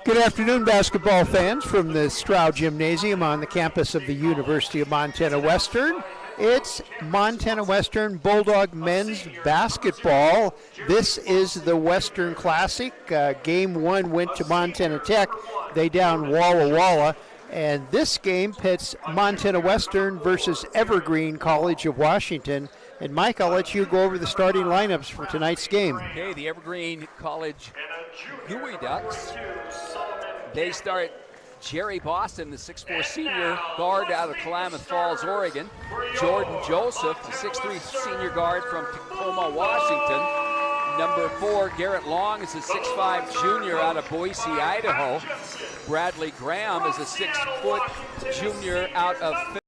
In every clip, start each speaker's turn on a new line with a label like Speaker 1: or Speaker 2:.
Speaker 1: Good afternoon, basketball fans from the Stroud Gymnasium on the campus of the University of Montana Western. It's Montana Western Bulldog men's basketball. This is the Western Classic. Game one went to Montana Tech. They down Walla Walla. And this game pits Montana Western versus Evergreen College of Washington. And Mike, I'll let you go over the starting lineups for tonight's game.
Speaker 2: Okay, the Evergreen College Gooey Ducks. They start Jerry Boston, the 6'4 senior guard out of Klamath Falls, Oregon. Jordan Joseph, the 6'3 senior guard from Tacoma, Washington. Number 4, Garrett Long, is a 6'5 junior out of Boise, Idaho. Bradley Graham is a 6-foot junior out of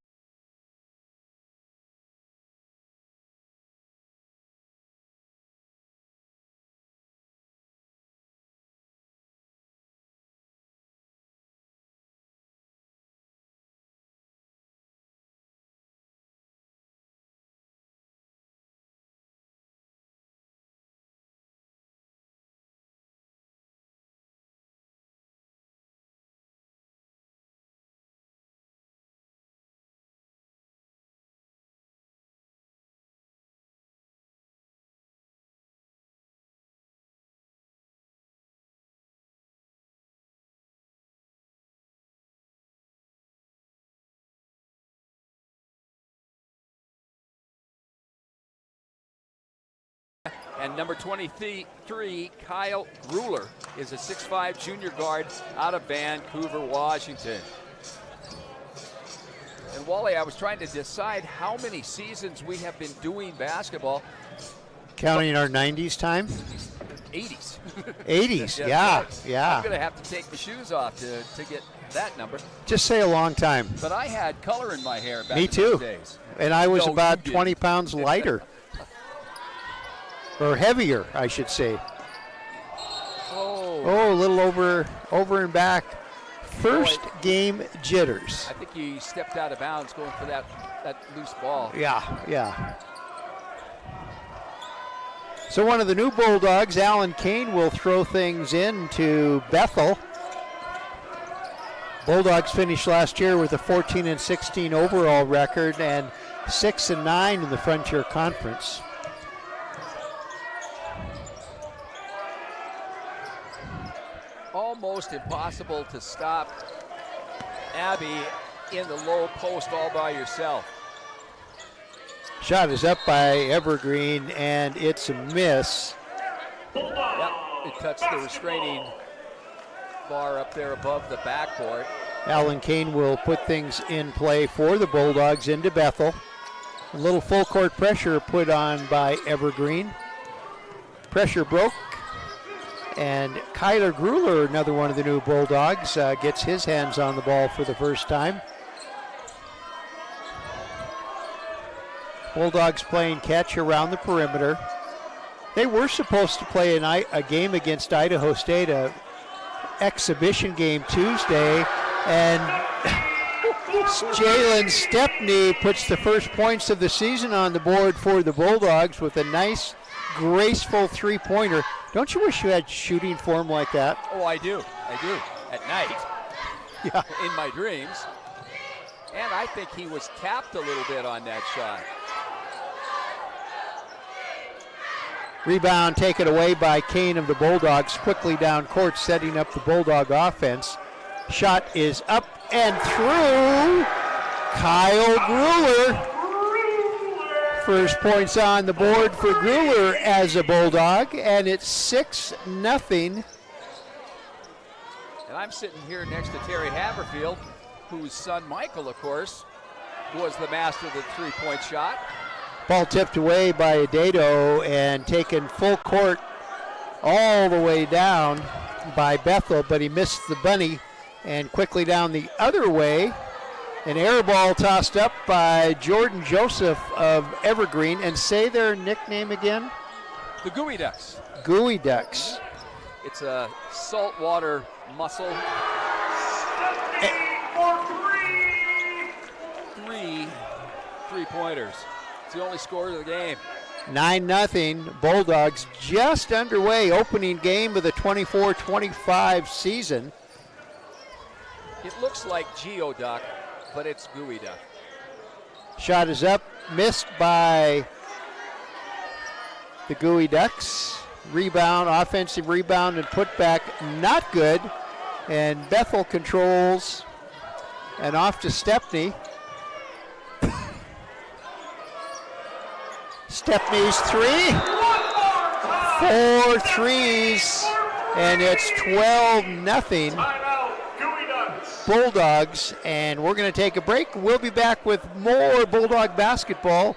Speaker 2: And number 23, Kyle Gruler, is a 6'5 junior guard out of Vancouver, Washington. And Wally, I was trying to decide how many seasons we have been doing basketball.
Speaker 1: Counting our 90s time?
Speaker 2: 80s.
Speaker 1: 80s, yeah.
Speaker 2: I'm going to have to take my shoes off to get that number.
Speaker 1: Just say a long time.
Speaker 2: But I had color in my hair back
Speaker 1: Me
Speaker 2: in
Speaker 1: too.
Speaker 2: those days.
Speaker 1: And I was about 20 pounds lighter. Or heavier, I should say. Oh, a little over and back. First game jitters.
Speaker 2: I think he stepped out of bounds going for that loose ball.
Speaker 1: Yeah. So one of the new Bulldogs, Alan Kane, will throw things into Bethel. Bulldogs finished last year with a 14-16 overall record and 6-9 in the Frontier Conference.
Speaker 2: Almost impossible to stop Abby in the low post all by yourself.
Speaker 1: Shot is up by Evergreen, and it's a miss.
Speaker 2: Yep, it touched the restraining bar up there above the backboard.
Speaker 1: Alan Kane will put things in play for the Bulldogs into Bethel. A little full court pressure put on by Evergreen. Pressure broke. And Kyler Gruler, another one of the new Bulldogs, gets his hands on the ball for the first time. Bulldogs playing catch around the perimeter. They were supposed to play a game against Idaho State, an exhibition game Tuesday, and Jalen Stepney puts the first points of the season on the board for the Bulldogs with a nice, graceful three-pointer. Don't you wish you had shooting form like that?
Speaker 2: Oh, I do. At night.
Speaker 1: Yeah.
Speaker 2: In my dreams. And I think he was tapped a little bit on that shot.
Speaker 1: Rebound taken away by Kane of the Bulldogs, quickly down court, setting up the Bulldog offense. Shot is up and through. Kyle Gruler. First points on the board for Gruler as a Bulldog, and it's 6-0.
Speaker 2: And I'm sitting here next to Terry Haverfield, whose son Michael, of course, was the master of the three-point shot.
Speaker 1: Ball tipped away by Adato and taken full court all the way down by Bethel, but he missed the bunny, and quickly down the other way. An air ball tossed up by Jordan Joseph of Evergreen. And say their nickname again?
Speaker 2: The Gooey Ducks.
Speaker 1: Gooey Ducks.
Speaker 2: It's a saltwater mussel. Three three-pointers. It's the only score of the game.
Speaker 1: 9-0. Bulldogs just underway. Opening game of the 24-25 season.
Speaker 2: It looks like Geoduck, but it's Gooey Duck.
Speaker 1: Shot is up, missed by the Gooey Ducks. Rebound, offensive rebound and putback, not good. And Bethel controls, and off to Stepney. Stepney's three. 4 threes, and it's 12-0 Bulldogs. And we're going to take a break. We'll be back with more Bulldog basketball.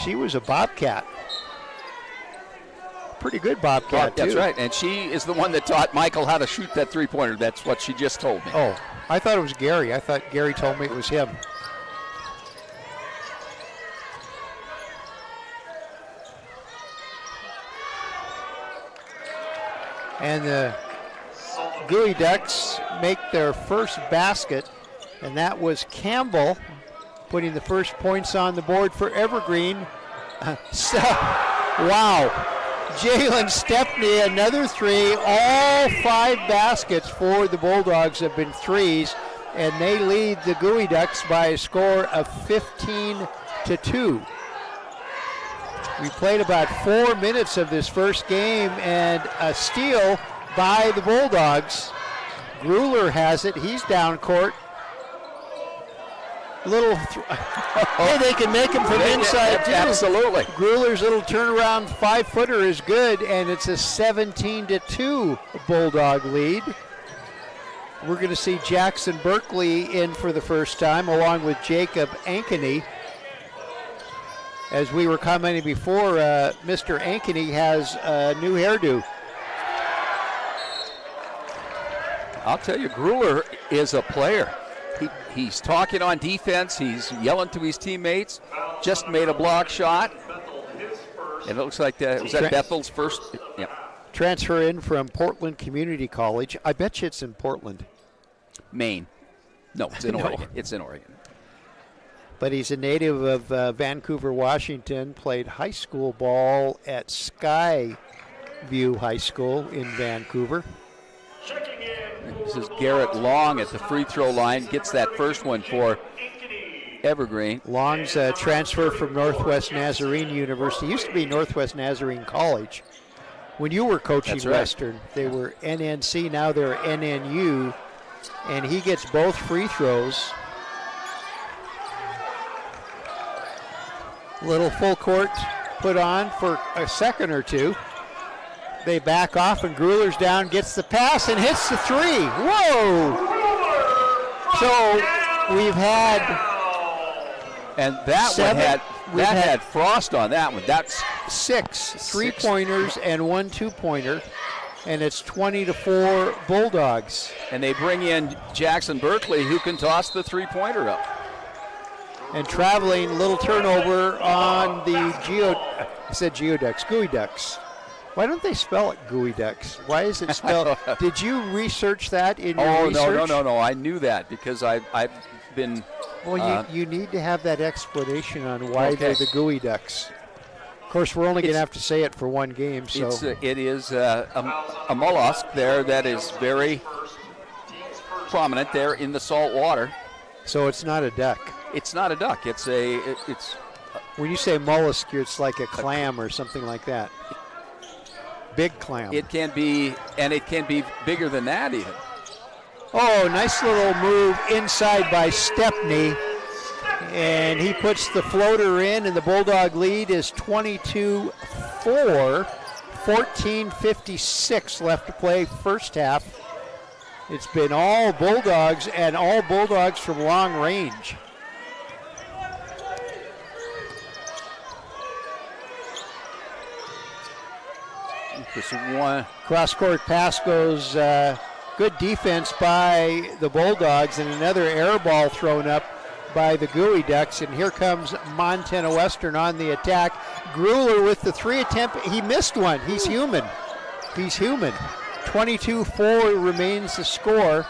Speaker 1: She was a Bobcat. Pretty good Bobcat,
Speaker 2: That's
Speaker 1: too.
Speaker 2: right, and she is the one that taught Michael how to shoot that three-pointer. That's what she just told me.
Speaker 1: Oh, I thought it was Gary. I thought Gary told me it was him. And the Gooey Ducks make their first basket, and that was Campbell putting the first points on the board for Evergreen. Wow. Jalen Stepney, another three. All 5 baskets for the Bulldogs have been threes, and they lead the Gooey Ducks by a score of 15-2. We played about 4 minutes of this first game, and a steal by the Bulldogs. Grueller has it. He's down court. Hey, they can make him from inside too.
Speaker 2: Absolutely.
Speaker 1: Grueller's little turnaround 5-footer is good, and it's a 17-2 Bulldog lead. We're going to see Jackson Berkeley in for the first time, along with Jacob Ankeny. As we were commenting before, Mr. Ankeny has a new hairdo.
Speaker 2: I'll tell you, Grueller is a player. He's talking on defense. He's yelling to his teammates. Just made a block shot. And it looks like was that Bethel's first? Yeah.
Speaker 1: Transfer in from Portland Community College. I bet you it's in Portland.
Speaker 2: Maine. No, it's in Oregon. It's in Oregon.
Speaker 1: But he's a native of Vancouver, Washington. Played high school ball at Skyview High School in Vancouver.
Speaker 2: This is Garrett Long at the free throw line. Gets that first one for Evergreen.
Speaker 1: Long's a transfer from Northwest Nazarene University. Used to be Northwest Nazarene College. When you were coaching Western, they were NNC. Now they're NNU. And he gets both free throws. Little full court put on for a second or two. They back off, and Grueller's down, gets the pass, and hits the three. Whoa! So we've had,
Speaker 2: and that one had Frost on that one. That's
Speaker 1: 6 3-pointers and 1 2-pointer, and it's 20-4 Bulldogs.
Speaker 2: And they bring in Jackson Berkeley, who can toss the three-pointer up.
Speaker 1: And traveling, little turnover on the Geoducks, Gooey Ducks. Why don't they spell it Gooey Ducks? Why is it spelled? Did you research that in your research?
Speaker 2: No. I knew that because I've been.
Speaker 1: Well, you need to have that explanation on why they're the Gooey Ducks. Of course, we're only going to have to say it for one game. So
Speaker 2: it is a mollusk there that is very prominent there in the salt water.
Speaker 1: So it's not a duck.
Speaker 2: It's not a duck. It's
Speaker 1: when you say mollusk, it's like a clam or something like that. Big clam.
Speaker 2: It can be, and it can be bigger than that even.
Speaker 1: Oh, nice little move inside by Stepney. And he puts the floater in, and the Bulldog lead is 22-4. 14:56 left to play first half. It's been all Bulldogs, and all Bulldogs from long range.
Speaker 2: Just one
Speaker 1: cross-court pass goes, good defense by the Bulldogs, and another air ball thrown up by the Gooey Ducks. And here comes Montana Western on the attack. Grueller with the 3 attempt. He missed one. He's human. He's human. 22-4 remains the score.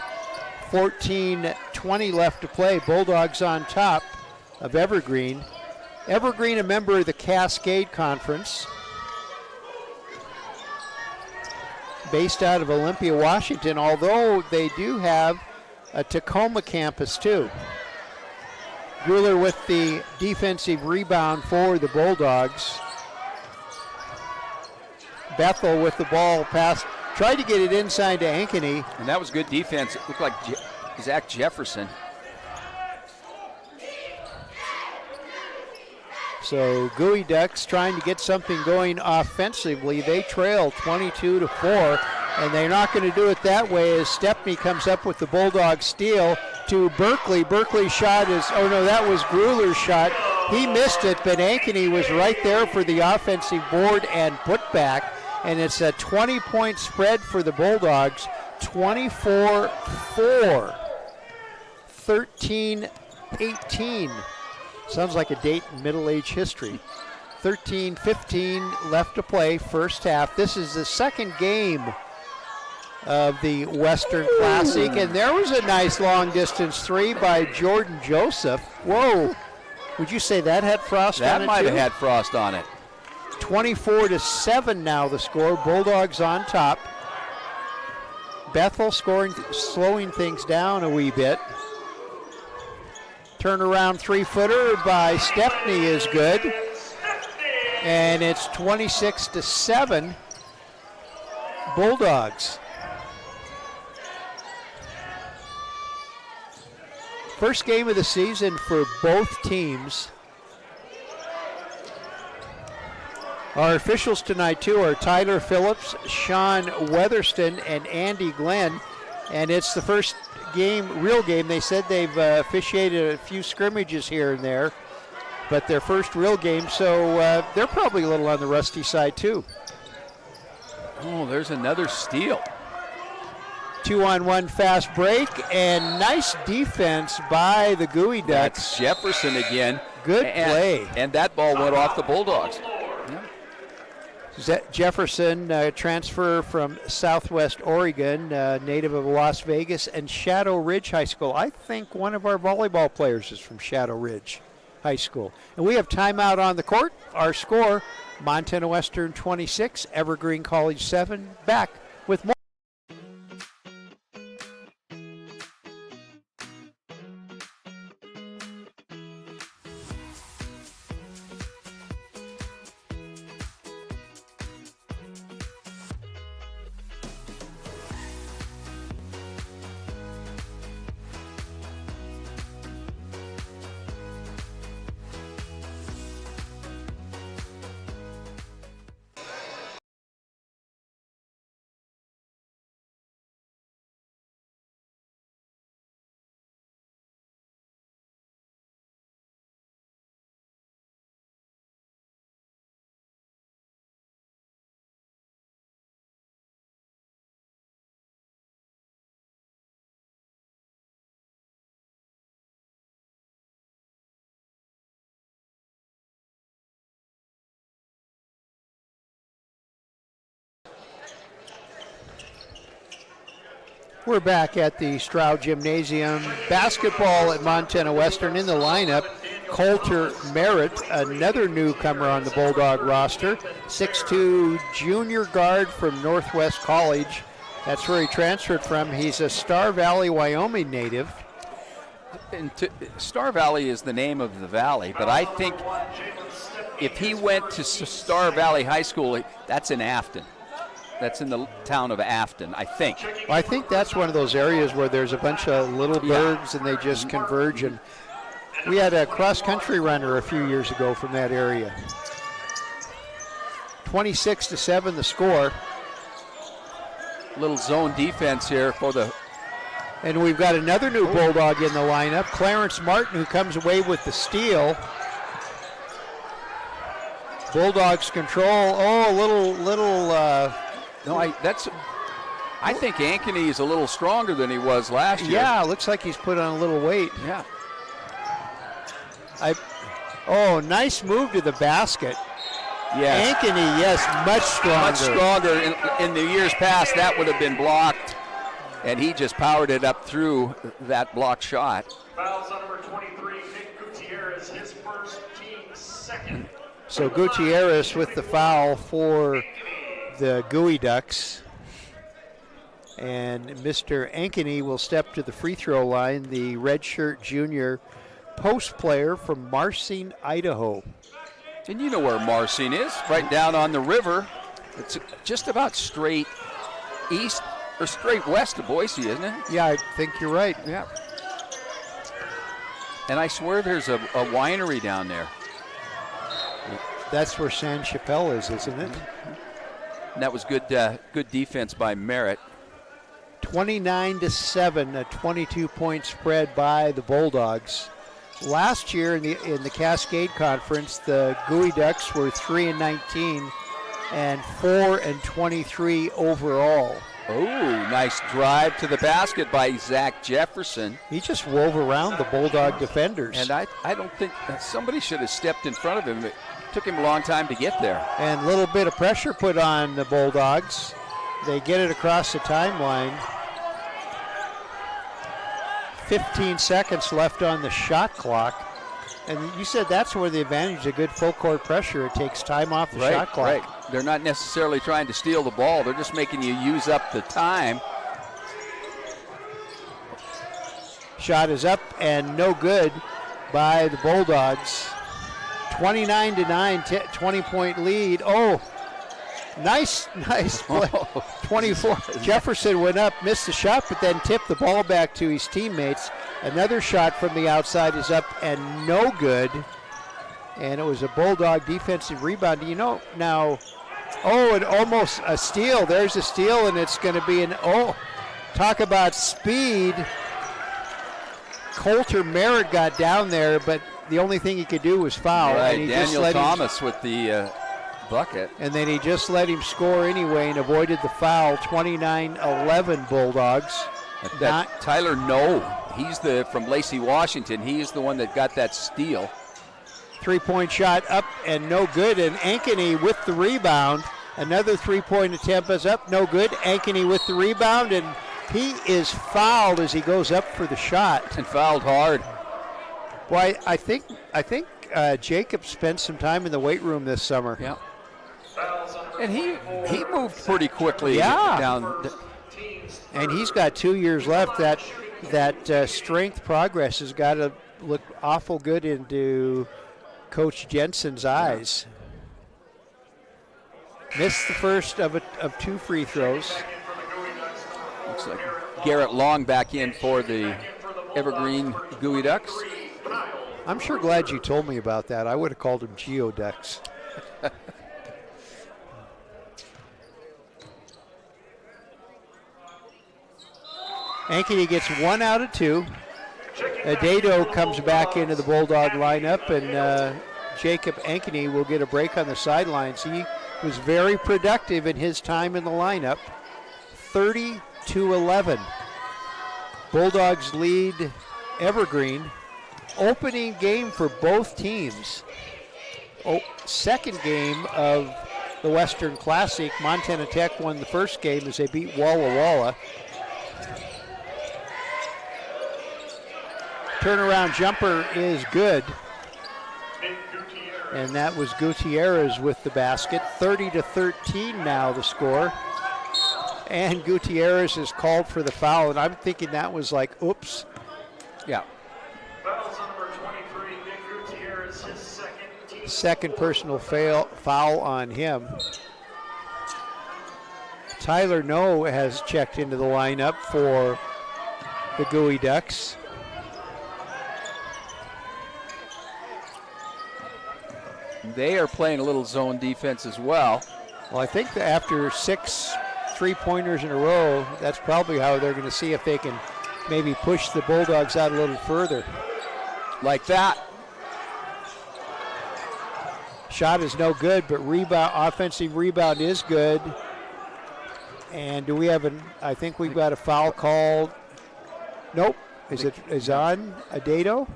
Speaker 1: 14:20 left to play. Bulldogs on top of Evergreen. Evergreen, a member of the Cascade Conference, based out of Olympia, Washington, although they do have a Tacoma campus too. Grueller with the defensive rebound for the Bulldogs. Bethel with the ball pass, tried to get it inside to Ankeny.
Speaker 2: And that was good defense. It looked like Zach Jefferson.
Speaker 1: So Gooey Ducks trying to get something going offensively. They trail 22-4, and they're not going to do it that way as Stepney comes up with the Bulldog steal to Berkeley. Berkeley's shot is, oh no, that was Grueller's shot. He missed it, but Ankeny was right there for the offensive board and putback, and it's a 20-point spread for the Bulldogs, 24-4, 13-18. Sounds like a date in middle-age history. 13:15 left to play, first half. This is the second game of the Western Classic, and there was a nice long-distance 3 by Jordan Joseph. Whoa, would you say that had frost on it?
Speaker 2: That might have had frost on it.
Speaker 1: 24-7 now the score. Bulldogs on top. Bethel scoring, slowing things down a wee bit. Turnaround 3-footer by Stepney is good. And it's 26-7 Bulldogs. First game of the season for both teams. Our officials tonight too are Tyler Phillips, Sean Weatherston, and Andy Glenn. And it's the first game, real game. They said they've officiated a few scrimmages here and there, but their first real game, so they're probably a little on the rusty side too.
Speaker 2: Oh, there's another steal.
Speaker 1: 2-on-1 fast break, and nice defense by the Gooey Ducks.
Speaker 2: That's Jefferson again.
Speaker 1: Good play.
Speaker 2: And that ball went off the Bulldogs.
Speaker 1: Jefferson, transfer from Southwest Oregon, native of Las Vegas and Shadow Ridge High School. I think one of our volleyball players is from Shadow Ridge High School. And we have timeout on the court. Our score, Montana Western 26, Evergreen College 7. Back with more. We're back at the Stroud Gymnasium. Basketball at Montana Western in the lineup. Coulter Merritt, another newcomer on the Bulldog roster. 6'2" junior guard from Northwest College. That's where he transferred from. He's a Star Valley, Wyoming native.
Speaker 2: And Star Valley is the name of the valley, but I think if he went to Star Valley High School, that's in Afton. That's in the town of Afton, I think.
Speaker 1: Well, I think that's one of those areas where there's a bunch of little burgs and they just converge. And we had a cross-country runner a few years ago from that area. 26-7 the score.
Speaker 2: Little zone defense here for the.
Speaker 1: And we've got another new Bulldog in the lineup, Clarence Martin, who comes away with the steal. Bulldogs control. Oh, a little.
Speaker 2: No, I think Ankeny is a little stronger than he was last year.
Speaker 1: Yeah, looks like he's put on a little weight.
Speaker 2: Yeah.
Speaker 1: Nice move to the basket.
Speaker 2: Yes.
Speaker 1: Ankeny, yes, much stronger.
Speaker 2: Much stronger. In the years past, that would have been blocked, and he just powered it up through that blocked shot.
Speaker 3: Fouls on number 23, Nick Gutierrez, his first, team second.
Speaker 1: So Gutierrez with the foul for the Gooey Ducks. And Mr. Ankeny will step to the free throw line, the redshirt junior post player from Marsing, Idaho.
Speaker 2: And you know where Marsing is, right down on the river. It's just about straight east or straight west of Boise, isn't it?
Speaker 1: Yeah, I think you're right.
Speaker 2: Yeah. And I swear there's a winery down there.
Speaker 1: That's where San Chapelle is, isn't it?
Speaker 2: And that was good defense by Merritt.
Speaker 1: 29-7, a 22-point spread by the Bulldogs. Last year in the Cascade Conference, the Gooey Ducks were 3-19 and 4-23 overall.
Speaker 2: Oh, nice drive to the basket by Zach Jefferson.
Speaker 1: He just wove around the Bulldog defenders.
Speaker 2: And I don't think somebody should have stepped in front of him. It took him a long time to get there.
Speaker 1: And a little bit of pressure put on the Bulldogs. They get it across the timeline. 15 seconds left on the shot clock. And you said that's where the advantage of good full court pressure. It takes time off the shot clock.
Speaker 2: Right. They're not necessarily trying to steal the ball. They're just making you use up the time.
Speaker 1: Shot is up and no good by the Bulldogs. 29-9, 20-point lead. Oh, nice play. 24. Jefferson went up, missed the shot, but then tipped the ball back to his teammates. Another shot from the outside is up and no good. And it was a Bulldog defensive rebound. You know, now, and almost a steal. There's a steal, and it's going to be talk about speed. Coulter Merritt got down there, but the only thing he could do was foul.
Speaker 2: Right,
Speaker 1: and
Speaker 2: Daniel Thomas with the bucket.
Speaker 1: And then he just let him score anyway and avoided the foul. 29-11 Bulldogs.
Speaker 2: Tyler No, he's from Lacey, Washington. He's the one that got that steal.
Speaker 1: 3-point shot up and no good. And Ankeny with the rebound. Another 3-point attempt is up, no good. Ankeny with the rebound, and he is fouled as he goes up for the shot.
Speaker 2: And fouled hard.
Speaker 1: Well, I think Jacob spent some time in the weight room this summer.
Speaker 2: Yeah. And he moved pretty quickly down.
Speaker 1: And he's got 2 years left. That strength progress has got to look awful good into Coach Jensen's eyes. Missed the first of two free throws.
Speaker 2: Looks like Garrett Long back in for the Evergreen Gooey Ducks.
Speaker 1: I'm sure glad you told me about that. I would have called them Geoducks. Ankeny gets 1 out of 2. Adado comes back into the Bulldog lineup, and Jacob Ankeny will get a break on the sidelines. He was very productive in his time in the lineup. 30-11. Bulldogs lead Evergreen. Opening game for both teams. Second game of the Western Classic. Montana Tech won the first game as they beat Walla Walla. Turnaround jumper is good. And that was Gutierrez with the basket. 30-13 now the score. And Gutierrez is called for the foul, and I'm thinking that was like, oops.
Speaker 2: Yeah.
Speaker 1: Second personal foul on him. Tyler No has checked into the lineup for the Gooey Ducks.
Speaker 2: They are playing a little zone defense as well.
Speaker 1: Well, I think that after 6 3-pointers in a row, that's probably how they're going to see if they can maybe push the Bulldogs out a little further.
Speaker 2: Like that.
Speaker 1: Shot is no good, but offensive rebound is good. And do we have I think we've got a foul called. Nope. Is on Adato?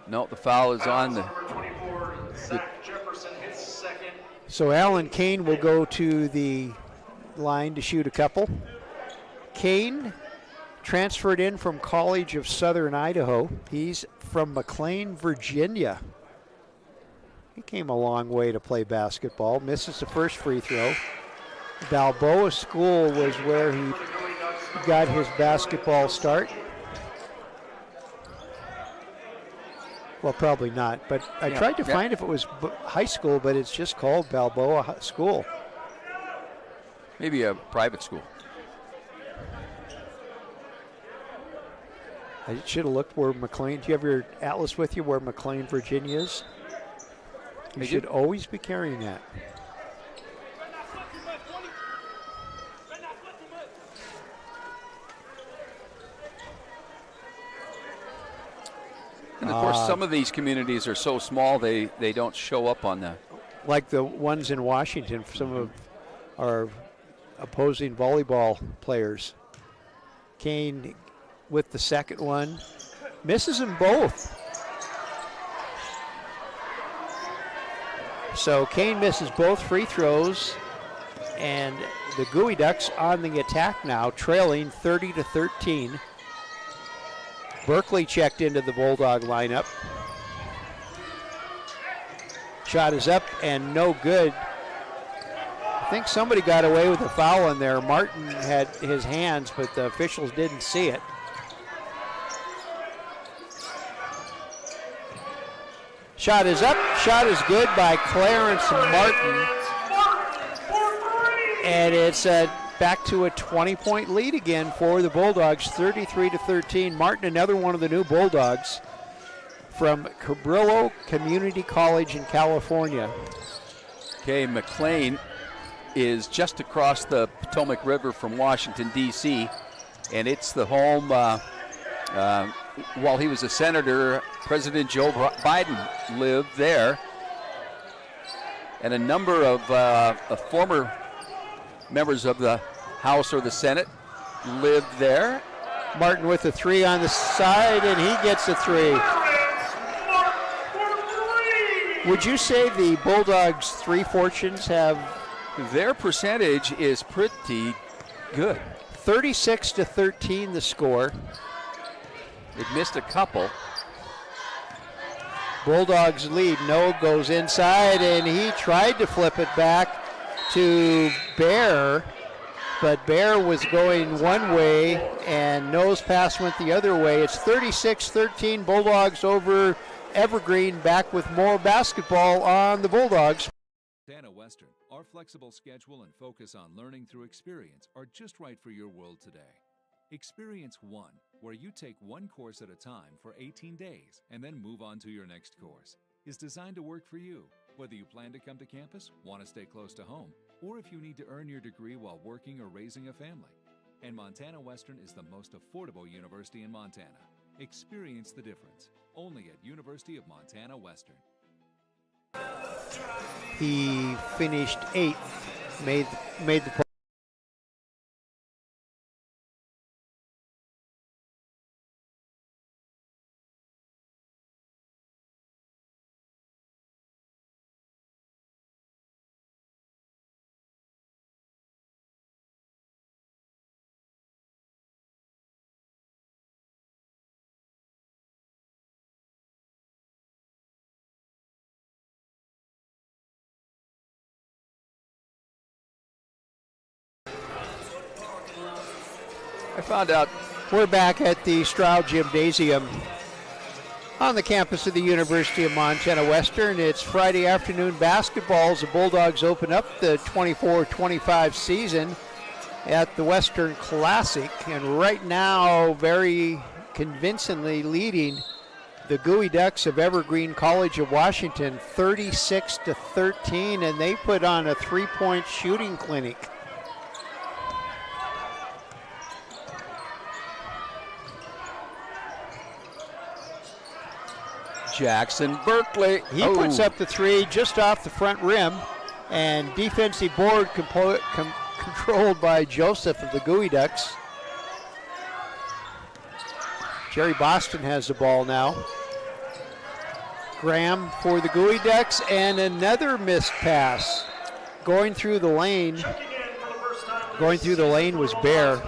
Speaker 2: No, the foul is on the.
Speaker 1: So Alan Kane will go to the line to shoot a couple. Kane transferred in from College of Southern Idaho. He's from McLean, Virginia. He came a long way to play basketball. Misses the first free throw. Balboa School was where he got his basketball start. Well, probably not, but I tried to find if it was high school, but it's just called Balboa School.
Speaker 2: Maybe a private school.
Speaker 1: I should have looked where McLean, do you have your atlas with you where McLean, Virginia is? You should always be carrying that.
Speaker 2: And of course, some of these communities are so small they don't show up on that.
Speaker 1: Like the ones in Washington, some of our opposing volleyball players. Kane with the second one. Misses them both. So Kane misses both free throws. And the Gooey Ducks on the attack now, trailing 30-13. Berkeley checked into the Bulldog lineup. Shot is up and no good. I think somebody got away with a foul in there. Martin had his hands, but the officials didn't see it. Shot is up. Shot is good by Clarence Martin. And it's back to a 20-point lead again for the Bulldogs, 33-13. Martin, another one of the new Bulldogs from Cabrillo Community College in California.
Speaker 2: Okay, McLean is just across the Potomac River from Washington, D.C., and it's the home, while he was a senator, President Joe Biden lived there, and a number of former members of the House or the Senate lived there.
Speaker 1: Martin with a three on the side, and he gets a three. Would you say the Bulldogs' three fortunes have...
Speaker 2: Their percentage is pretty good.
Speaker 1: 36-13 the score.
Speaker 2: It missed a couple.
Speaker 1: Bulldogs lead. No goes inside, and he tried to flip it back to Bear, but Bear was going one way, and No's pass went the other way. It's 36-13 Bulldogs over Evergreen. Back with more basketball on the Bulldogs.
Speaker 4: Montana Western, our flexible schedule and focus on learning through experience are just right for your world today. Experience One, where you take one course at a time for 18 days and then move on to your next course, is designed to work for you, whether you plan to come to campus, want to stay close to home, or if you need to earn your degree while working or raising a family. And Montana Western is the most affordable university in Montana. Experience the difference, only at University of Montana Western.
Speaker 1: He finished 8th, made the
Speaker 2: I found out
Speaker 1: We're back at the Stroud Gymnasium on the campus of the University of Montana Western. It's Friday afternoon basketball as the Bulldogs open up the 24-25 season at the Western Classic. And right now, very convincingly leading the Gooey Ducks of Evergreen College of Washington 36-13, and they put on a three-point shooting clinic.
Speaker 2: Jackson Berkeley.
Speaker 1: He puts up the three just off the front rim, and defensive board controlled by Joseph of the Gooey Ducks. Jerry Boston has the ball now. Graham for the Gooey Ducks, and another missed pass. Going through the lane. Going through the lane was Bear.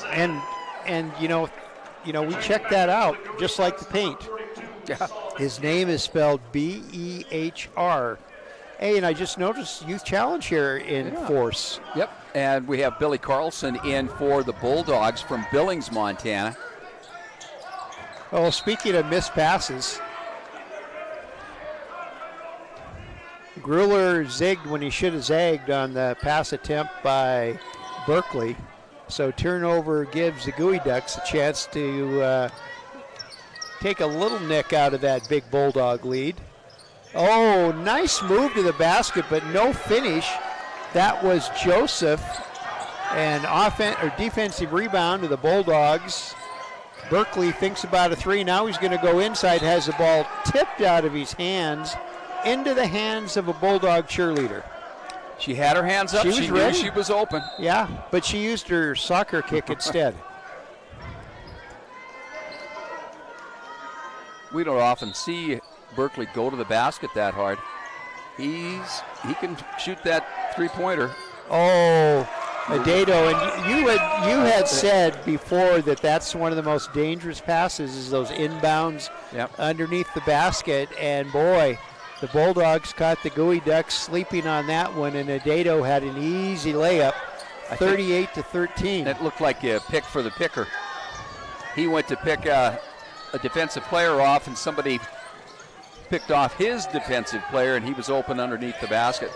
Speaker 1: And you know, we checked that out, just like the paint.
Speaker 2: Yeah.
Speaker 1: His name is spelled B-E-H-R. Hey, and I just noticed Youth Challenge here in force.
Speaker 2: Yep, and we have Billy Carlson in for the Bulldogs from Billings, Montana.
Speaker 1: Well, speaking of missed passes, Grueller zigged when he should have zagged on the pass attempt by Berkeley. So turnover gives the Gooey Ducks a chance to take a little nick out of that big Bulldog lead. Oh, nice move to the basket, but no finish. That was Joseph. And defensive rebound to the Bulldogs. Berkeley thinks about a three. Now he's going to go inside, has the ball tipped out of his hands into the hands of a Bulldog cheerleader.
Speaker 2: She had her hands up. She knew she was open.
Speaker 1: Yeah, but she used her soccer kick instead.
Speaker 2: We don't often see Berkeley go to the basket that hard. He can shoot that three-pointer.
Speaker 1: Oh, Adato, and you had said before that that's one of the most dangerous passes is those inbounds underneath the basket, and boy, the Bulldogs caught the Gooey Ducks sleeping on that one, and Adato had an easy layup, 38-13.
Speaker 2: It looked like a pick for the picker. He went to pick a defensive player off, and somebody picked off his defensive player, and he was open underneath the basket.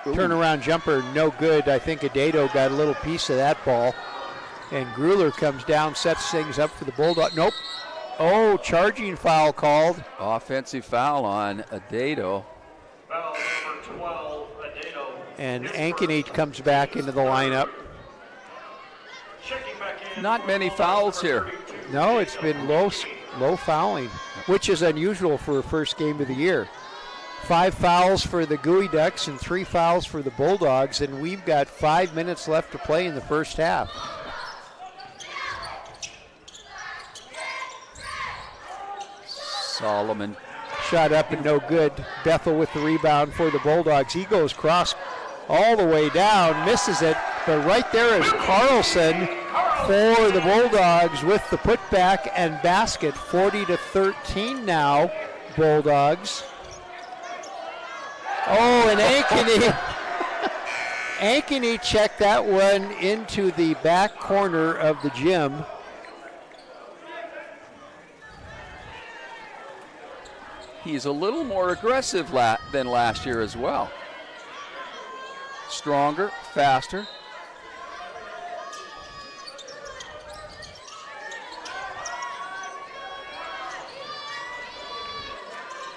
Speaker 1: Turnaround jumper, no good. I think Adato got a little piece of that ball. And Grueller comes down, sets things up for the Bulldog. Nope. Oh, charging foul called.
Speaker 2: Offensive foul on Adato.
Speaker 3: Foul number 12, Adato.
Speaker 1: And Ankenich comes back into the lineup.
Speaker 3: Checking back in.
Speaker 2: Not many fouls here.
Speaker 1: No, it's been low fouling, which is unusual for a first game of the year. 5 fouls for the Gooey Ducks and 3 fouls for the Bulldogs, and we've got 5 minutes left to play in the first half.
Speaker 2: Solomon.
Speaker 1: Shot up and no good. Bethel with the rebound for the Bulldogs. He goes cross all the way down, misses it, but right there is Carlson for the Bulldogs with the putback and basket. 40-13 now, Bulldogs. Oh, and Ankeny checked that one into the back corner of the gym.
Speaker 2: He's a little more aggressive than last year as well. Stronger, faster.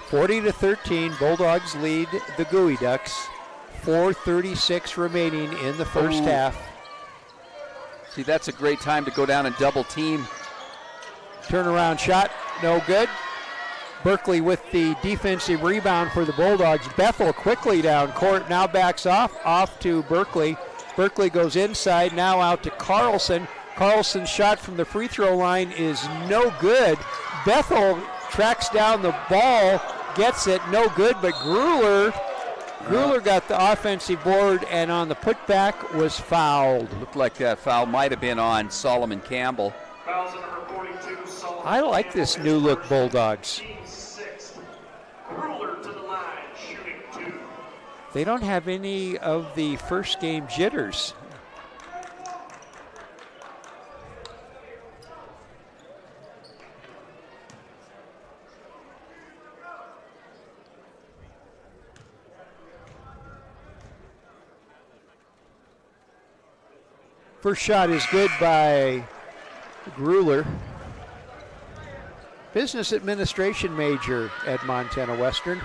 Speaker 1: (40-13), Bulldogs lead the Gooey Ducks. 4:36 remaining in the first half.
Speaker 2: See, that's a great time to go down and double team.
Speaker 1: Turnaround shot, no good. Berkeley with the defensive rebound for the Bulldogs. Bethel quickly down court, now backs off to Berkeley. Berkeley goes inside, now out to Carlson. Carlson's shot from the free throw line is no good. Bethel tracks down the ball, gets it, no good, but Grueller got the offensive board, and on the putback was fouled.
Speaker 2: Looked like that foul might have been on Solomon Campbell.
Speaker 3: Fouls number 42, Solomon
Speaker 1: I like this new look Bulldogs.
Speaker 3: Grueller to the line, shooting 2.
Speaker 1: They don't have any of the first game jitters. First shot is good by Gruler, business administration major at Montana Western.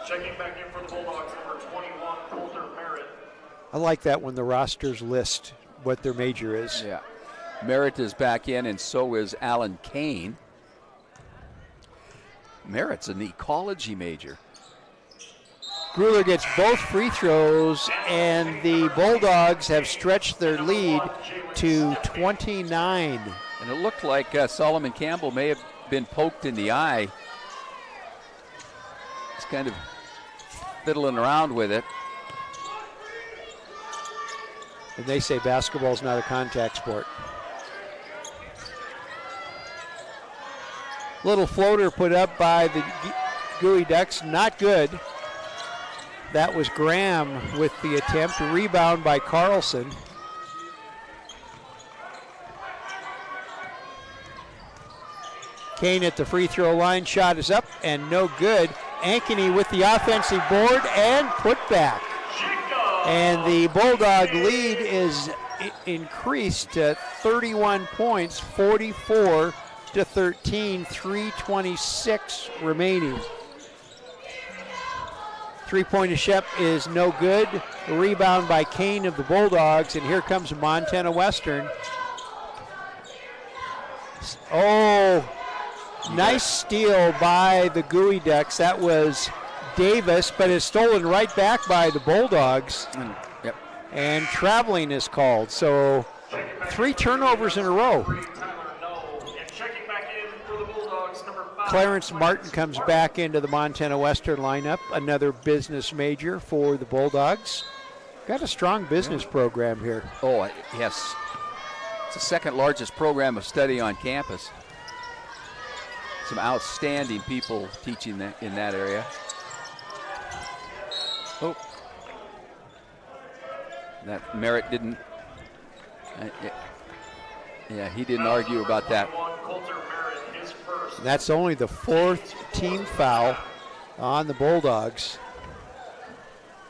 Speaker 3: Checking back in for the Bulldogs, number 21, Coulter Merritt.
Speaker 1: I like that when the rosters list what their major is.
Speaker 2: Yeah. Merritt is back in, and so is Alan Kane. Merritt's an ecology major.
Speaker 1: Gruler gets both free throws, and the Bulldogs have stretched their lead to 29.
Speaker 2: And it looked like Solomon Campbell may have been poked in the eye. He's kind of fiddling around with it.
Speaker 1: And they say basketball's not a contact sport. Little floater put up by the Gooey Ducks, not good. That was Graham with the attempt. Rebound by Carlson. Kane at the free throw line. Shot is up and no good. Ankeny with the offensive board and put back. And the Bulldog lead is increased to 31 points, 44 to 13, 3:26 remaining. Three-point Shep is no good. A rebound by Kane of the Bulldogs, and here comes Montana Western. Oh, nice steal by the Gooey Ducks. That was Davis, but is stolen right back by the Bulldogs.
Speaker 2: Yep.
Speaker 1: And traveling is called. So 3 turnovers in a row. Clarence Martin comes back into the Montana Western lineup, another business major for the Bulldogs. Got a strong business program here.
Speaker 2: Oh, yes. It's the second largest program of study on campus. Some outstanding people teaching in that area. Oh. That Merritt didn't. Yeah, he didn't argue about that.
Speaker 1: That's only the 4th team foul on the Bulldogs.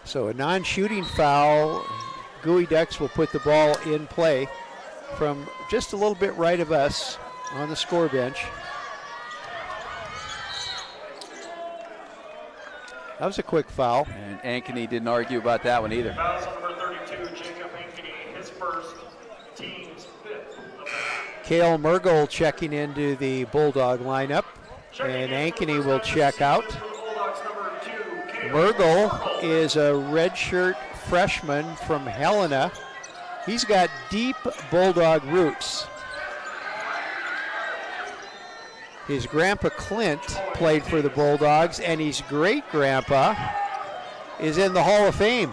Speaker 1: So a non-shooting foul. Gooey Ducks will put the ball in play from just a little bit right of us on the score bench. That was a quick foul.
Speaker 2: And Ankeny didn't argue about that one either.
Speaker 3: Fouls on number 32, Jacob Ankeny, his first, team's 5th.
Speaker 1: Cale Mergel checking into the Bulldog lineup, and Ankeny will check out. Mergel is a redshirt freshman from Helena. He's got deep Bulldog roots. His grandpa Clint played for the Bulldogs, and his great-grandpa is in the Hall of Fame.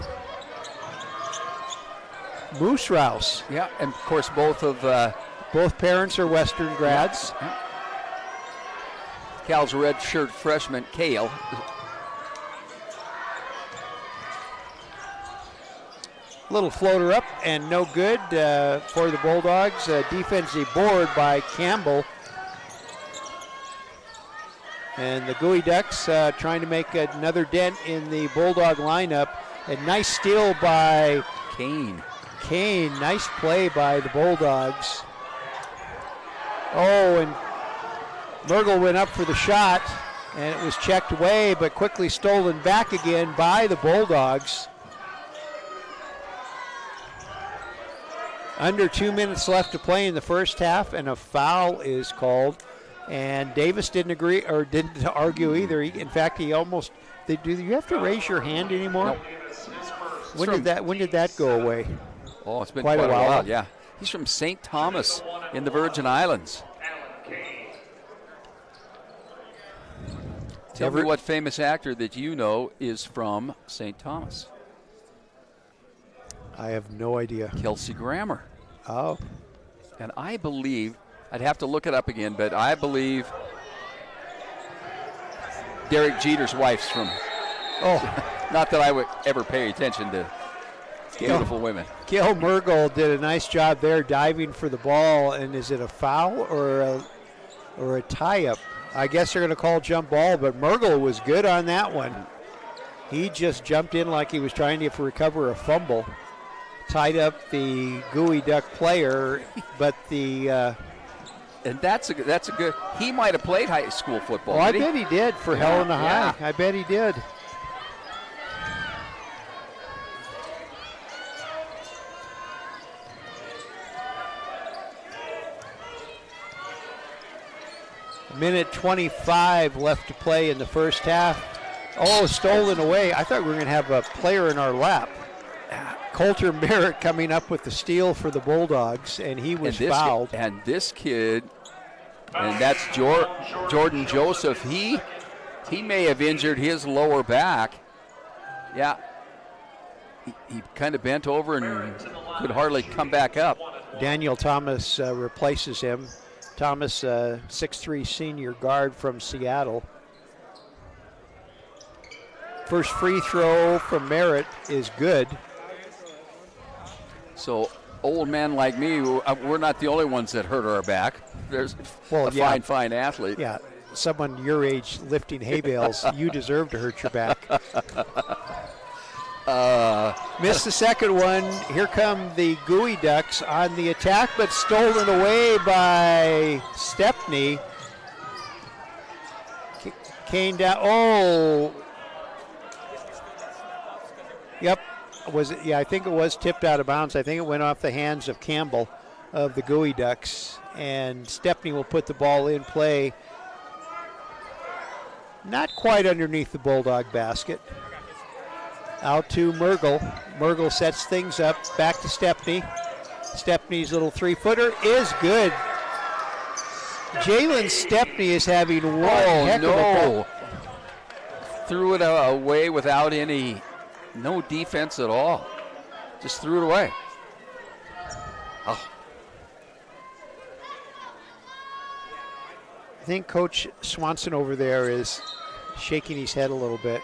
Speaker 1: Moose Rouse.
Speaker 2: Yeah, and of course both
Speaker 1: parents are Western grads.
Speaker 2: Yeah. Cal's red shirt freshman, Cale.
Speaker 1: Little floater up and no good for the Bulldogs. Defensive board by Campbell. And the Gooey Ducks trying to make another dent in the Bulldog lineup. A nice steal by
Speaker 2: Kane.
Speaker 1: Nice play by the Bulldogs. Oh, and Mergel went up for the shot, and it was checked away, but quickly stolen back again by the Bulldogs. Under 2 minutes left to play in the first half, and a foul is called. And Davis didn't agree or didn't argue either. In fact, he almost. Do you have to raise your hand anymore?
Speaker 2: Nope.
Speaker 1: When did that go away?
Speaker 2: Oh, it's been quite a while. Yeah, he's from St. Thomas in the Virgin Islands. Tell me what famous actor that you know is from St. Thomas.
Speaker 1: I have no idea.
Speaker 2: Kelsey Grammer.
Speaker 1: Oh.
Speaker 2: And I believe, I'd have to look it up again, but I believe Derek Jeter's wife's from. Oh, not that I would ever pay attention to beautiful women.
Speaker 1: Cale Mergel did a nice job there diving for the ball, and is it a foul or a tie-up? I guess they're going to call jump ball, but Mergel was good on that one. He just jumped in like he was trying to recover a fumble. Tied up the Gooey Duck player, but the
Speaker 2: And that's a good. He might have played high school football.
Speaker 1: Well, I bet he did for Helena High. I bet he did. Minute 25 left to play in the first half. Oh, stolen away. I thought we were going to have a player in our lap. Coulter Merritt coming up with the steal for the Bulldogs, and he was fouled.
Speaker 2: And this kid, and that's Jordan Joseph, he may have injured his lower back. Yeah. He kind of bent over and could hardly come back up.
Speaker 1: Daniel Thomas replaces him. Thomas, 6'3" senior guard from Seattle. First free throw from Merritt is good.
Speaker 2: So old men like me, we're not the only ones that hurt our back. There's a fine athlete.
Speaker 1: Yeah, someone your age lifting hay bales, you deserve to hurt your back. Missed the second one. Here come the Gooey Ducks on the attack, but stolen away by Stepney. Kane down. Oh. Yep. Was it? Yeah, I think it was tipped out of bounds. I think it went off the hands of Campbell of the Gooey Ducks, and Stepney will put the ball in play. Not quite underneath the Bulldog basket. Out to Mergel. Mergel sets things up. Back to Stepney. Stepney's little three-footer is good. Jalen Stepney is having one heck of a ball.
Speaker 2: Threw it away without no defense at all. Just threw it away. Oh.
Speaker 1: I think Coach Swanson over there is shaking his head a little bit.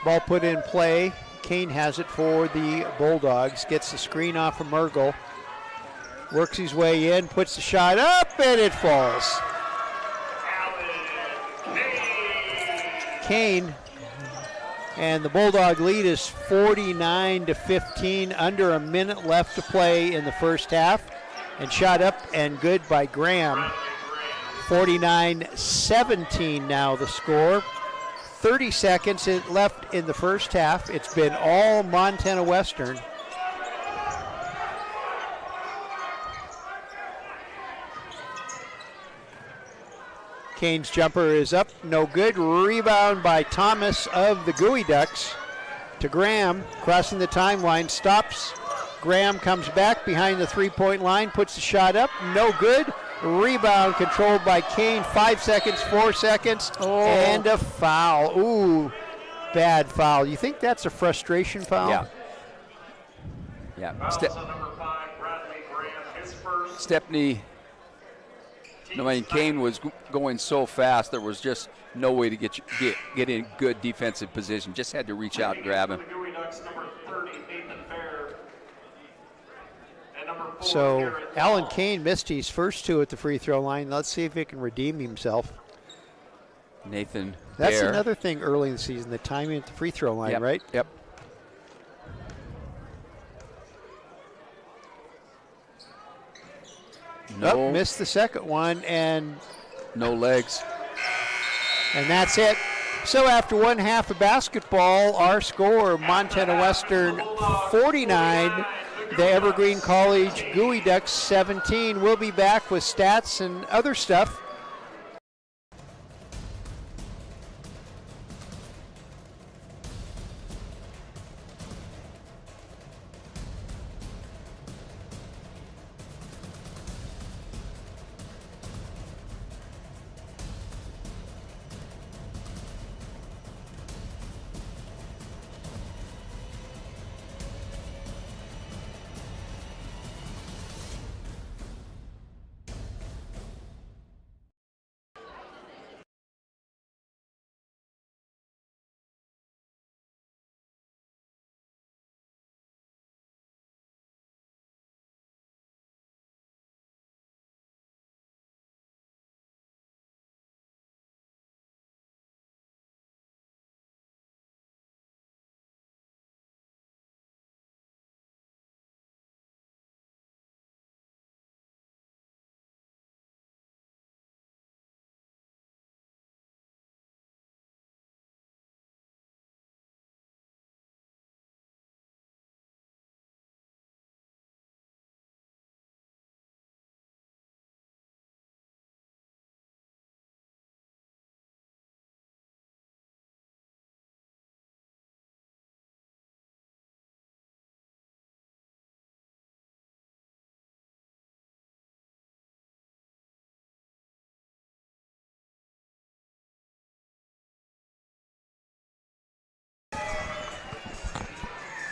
Speaker 1: Ball put in play. Kane has it for the Bulldogs. Gets the screen off of Mergel. Works his way in, puts the shot up, and it falls. Kane, and the Bulldog lead is 49-15, under a minute left to play in the first half, and shot up and good by Graham. 49-17 now the score. 30 seconds left in the first half. It's been all Montana Western. Kane's jumper is up, no good. Rebound by Thomas of the Gooey Ducks to Graham, crossing the timeline, stops. Graham comes back behind the three-point line, puts the shot up, no good. Rebound controlled by Kane, 5 seconds, 4 seconds, and a foul. Ooh, bad foul. You think that's a frustration foul?
Speaker 2: Yeah. Stepney. Kane was going so fast, there was just no way to get in good defensive position. Just had to reach out and grab him.
Speaker 1: So Alan Kane missed his first two at the free throw line. Let's see if he can redeem himself.
Speaker 2: Nathan
Speaker 1: That's
Speaker 2: Bear.
Speaker 1: another thing early in the season, the timing at the free throw line, right?
Speaker 2: Yep.
Speaker 1: No, missed the second one, and
Speaker 2: no legs.
Speaker 1: And that's it. So after one half of basketball, our score, Montana Western 49, the Evergreen College Gooey Ducks 17. We'll be back with stats and other stuff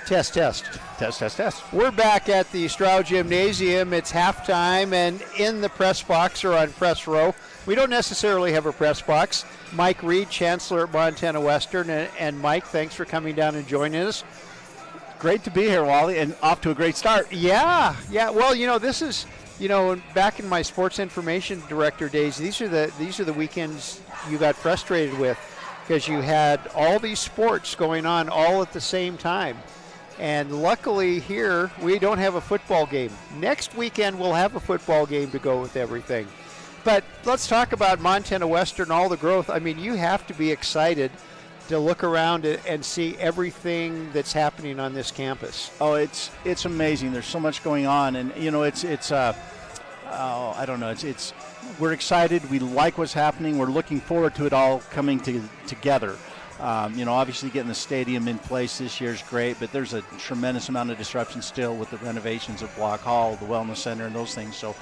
Speaker 1: Test, test.
Speaker 5: Test, test, test.
Speaker 1: We're back at the Stroud Gymnasium. It's halftime, and in the press box or on press row, we don't necessarily have a press box. Mike Reed, Chancellor at Montana Western, and Mike, thanks for coming down and joining us.
Speaker 5: Great to be here, Wally, and off to a great start.
Speaker 1: Yeah. Well, this is, back in my sports information director days, these are the weekends you got frustrated with because you had all these sports going on all at the same time. And luckily here, we don't have a football game. Next weekend, we'll have a football game to go with everything. But let's talk about Montana Western, all the growth. I mean, you have to be excited to look around and see everything that's happening on this campus.
Speaker 5: Oh, it's amazing. There's so much going on, and I don't know. We're excited. We like what's happening. We're looking forward to it all coming together. Obviously getting the stadium in place this year is great, but there's a tremendous amount of disruption still with the renovations of Block Hall, the Wellness Center, and those things. So,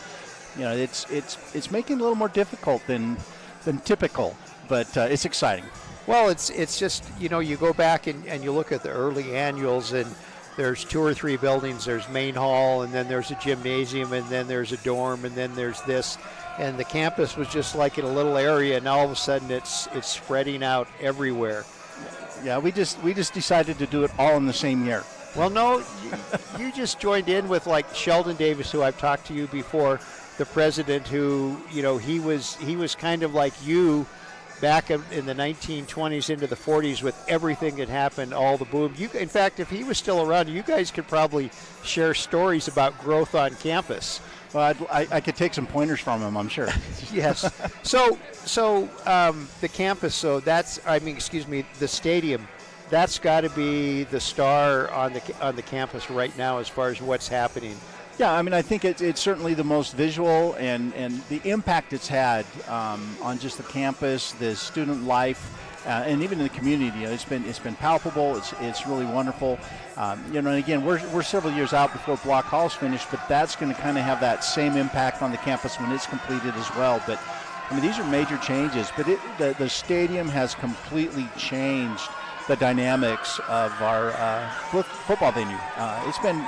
Speaker 5: it's making it a little more difficult than typical, but it's exciting.
Speaker 1: Well, it's just, you go back and you look at the early annuals, and there's 2 or 3 buildings. There's Main Hall, and then there's a gymnasium, and then there's a dorm, and then there's this. And the campus was just like in a little area, and all of a sudden it's spreading out everywhere.
Speaker 5: Yeah, we just decided to do it all in the same year.
Speaker 1: Well, no, you just joined in with like Sheldon Davis, who I've talked to you before, the president, who he was kind of like you back in the 1920s into the 40s with everything that happened, all the boom. In fact, if he was still around, you guys could probably share stories about growth on campus.
Speaker 5: Well, I could take some pointers from him, I'm sure.
Speaker 1: Yes. So the campus. So the stadium. That's got to be the star on the campus right now as far as what's happening.
Speaker 5: Yeah, I mean, I think it's certainly the most visual, and the impact it's had on just the campus, the student life, and even in the community. It's been palpable. It's really wonderful. And again, we're several years out before Block Hall's finished, but that's going to kind of have that same impact on the campus when it's completed as well. But I mean, these are major changes. But the stadium has completely changed the dynamics of our football venue. It's been.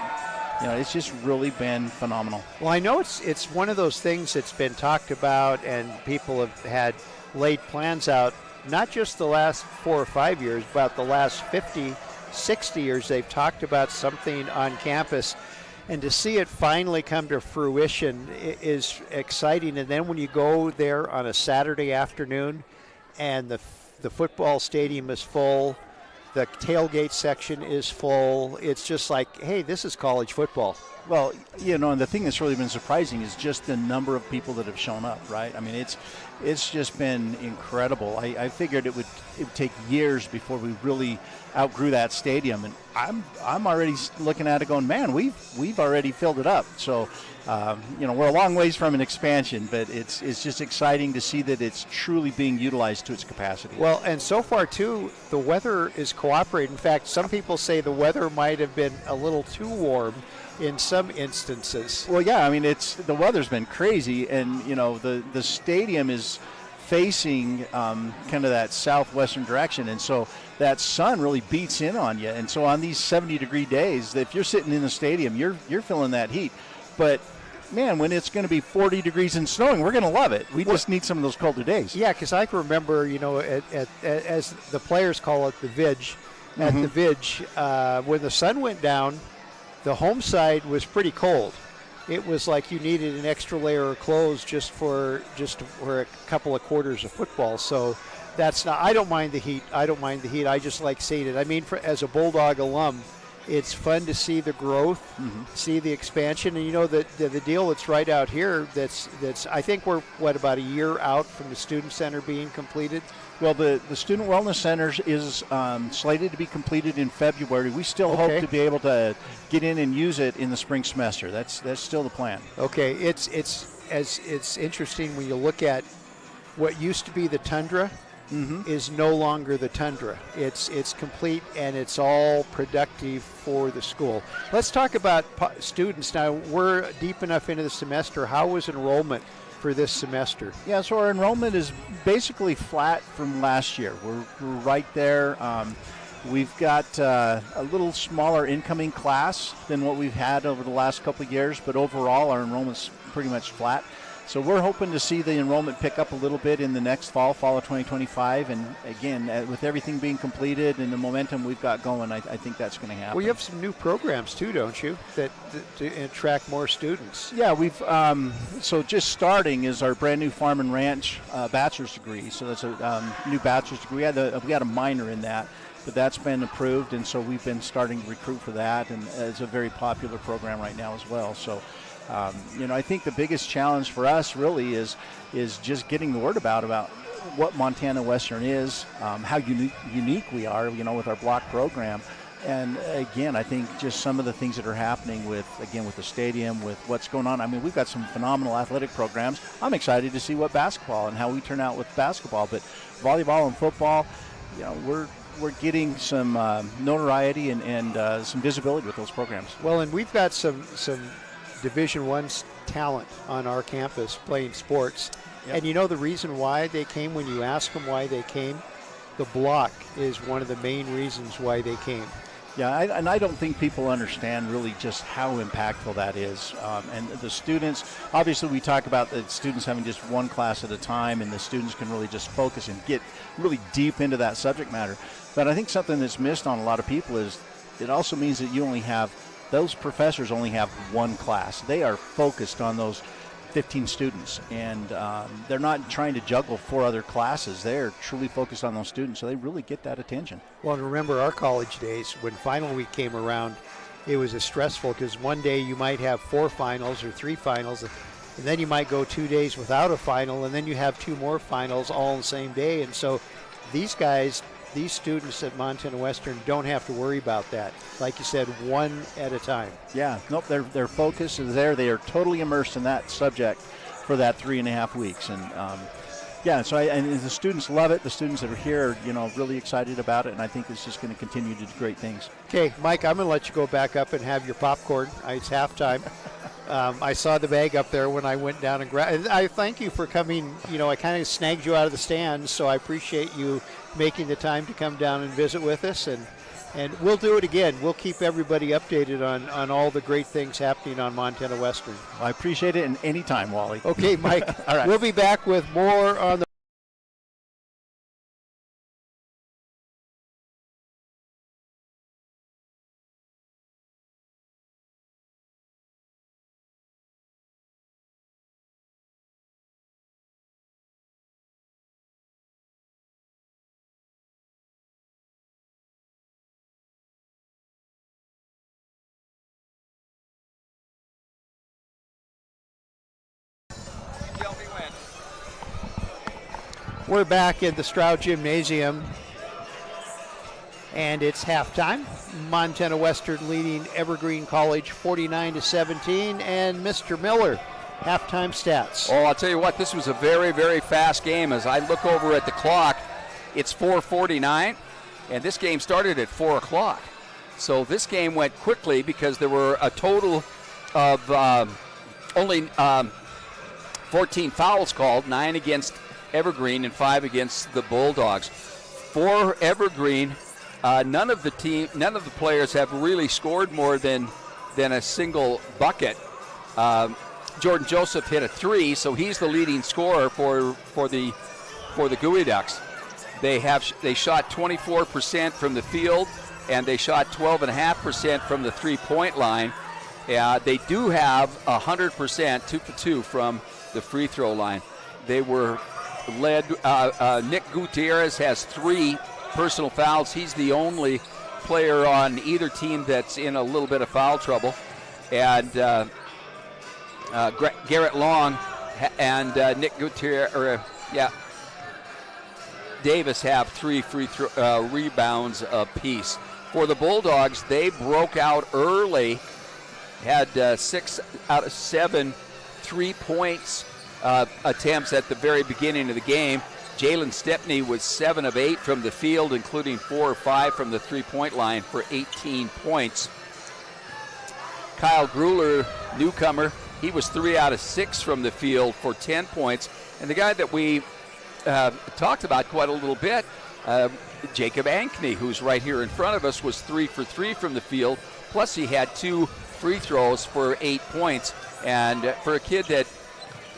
Speaker 5: It's just really been phenomenal.
Speaker 1: Well, I know it's one of those things that's been talked about, and people have had laid plans out, not just the last 4 or 5 years, but the last 50, 60 years. They've talked about something on campus, and to see it finally come to fruition is exciting. And then when you go there on a Saturday afternoon and the football stadium is full, the tailgate section is full. It's just like, hey, this is college football.
Speaker 5: Well, and the thing that's really been surprising is just the number of people that have shown up, right? I mean, it's just been incredible. I figured it would take years before we really outgrew that stadium, and I'm already looking at it going, man, we've already filled it up. So, we're a long ways from an expansion, but it's just exciting to see that it's truly being utilized to its capacity.
Speaker 1: Well, and so far too, the weather is cooperating. In fact, some people say the weather might have been a little too warm in some instances.
Speaker 5: Well, yeah, I mean, the weather's been crazy, and the stadium is facing kind of that southwestern direction, and so that sun really beats in on you. And so on these 70-degree days, if you're sitting in the stadium, you're feeling that heat. But man, when it's going to be 40 degrees and snowing, we're going to love it. We just need some of those colder days.
Speaker 1: Yeah, because I can remember, as the players call it, the Vig. At the Vig, when the sun went down, the home side was pretty cold. It was like you needed an extra layer of clothes just for a couple of quarters of football. So that's not. I don't mind the heat. I just like seeing it. I mean, as a Bulldog alum, it's fun to see the growth, see the expansion, and the deal that's right out here. That's I think we're about a year out from the student center being completed.
Speaker 5: Well, the Student Wellness Center is slated to be completed in February. We still hope to be able to get in and use it in the spring semester. That's still the plan.
Speaker 1: Okay, it's interesting when you look at what used to be the Tundra is no longer the Tundra. It's complete, and it's all productive for the school. Let's talk about students now. We're deep enough into the semester. How was enrollment for this semester?
Speaker 5: Yeah, so our enrollment is basically flat from last year. We're right there. We've got a little smaller incoming class than what we've had over the last couple of years, but overall our enrollment's pretty much flat. So we're hoping to see the enrollment pick up a little bit in the next fall of 2025. And again, with everything being completed and the momentum we've got going, I think that's going to happen.
Speaker 1: Well, you have some new programs too, don't you, that to attract more students?
Speaker 5: Yeah, we've so just starting is our brand new Farm and Ranch bachelor's degree. So that's a new bachelor's degree. We had a minor in that, but that's been approved, and so we've been starting to recruit for that, and it's a very popular program right now as well. So. I think the biggest challenge for us really is just getting the word about what Montana Western is, how unique we are, with our block program. And again, I think just some of the things that are happening with the stadium, with what's going on. I mean, we've got some phenomenal athletic programs. I'm excited to see what basketball and how we turn out with basketball, but volleyball and football, we're getting some notoriety and some visibility with those programs.
Speaker 1: Well, and we've got some Division I talent on our campus playing sports. Yep. And the reason why they came, when you ask them why they came, the block is one of the main reasons why they came.
Speaker 5: Yeah, I don't think people understand really just how impactful that is. And the students, obviously we talk about the students having just one class at a time, and the students can really just focus and get really deep into that subject matter. But I think something that's missed on a lot of people is it also means that those professors only have one class. They are focused on those 15 students, and they're not trying to juggle 4 other classes. They're truly focused on those students, so they really get that attention.
Speaker 1: Well, and remember our college days, when final week came around, it was stressful because one day you might have 4 finals or 3 finals, and then you might go 2 days without a final, and then you have 2 more finals all on the same day. And so these students at Montana Western don't have to worry about that. Like you said, one at a time.
Speaker 5: Yeah, nope, their focus is there. They are totally immersed in that subject for that 3.5 weeks. And and the students love it. The students that are here are, really excited about it, and I think it's just going to continue to do great things.
Speaker 1: Okay, Mike, I'm going to let you go back up and have your popcorn. It's halftime. I saw the bag up there when I went down and grabbed. I thank you for coming. I kind of snagged you out of the stands, so I appreciate you making the time to come down and visit with us. And we'll do it again. We'll keep everybody updated on all the great things happening on Montana Western.
Speaker 5: I appreciate it, and anytime, Wally.
Speaker 1: Okay, Mike.
Speaker 5: All right.
Speaker 1: We'll be back with more on the We're back in the Stroud Gymnasium, and it's halftime. Montana Western leading Evergreen College 49-17, and Mr. Miller, halftime stats.
Speaker 2: Oh, I'll tell you what, this was a very, very fast game. As I look over at the clock, it's 4:49, and this game started at 4 o'clock. So this game went quickly because there were a total of only 14 fouls called, 9 against Evergreen and 5 against the Bulldogs. For Evergreen, none of the players have really scored more than a single bucket. Jordan Joseph hit a 3, so he's the leading scorer for the Gooey Ducks. They shot 24% from the field, and they shot 12.5% from the 3-point line. They do have 100%, 2 for 2 from the free throw line. They were led. Nick Gutierrez has 3 personal fouls. He's the only player on either team that's in a little bit of foul trouble. And Garrett Long and Nick Gutierrez, Davis have 3 free throw rebounds apiece. For the Bulldogs, they broke out early, had 6 out of 7 3-point attempts at the very beginning of the game. Jalen Stepney was 7 of 8 from the field, including 4 or 5 from the 3-point line for 18 points. Kyle Gruler, newcomer, he was 3 out of 6 from the field for 10 points. And the guy that we talked about quite a little bit, Jacob Ankney, who's right here in front of us, was 3 for 3 from the field. Plus he had 2 free throws for 8 points. And for a kid that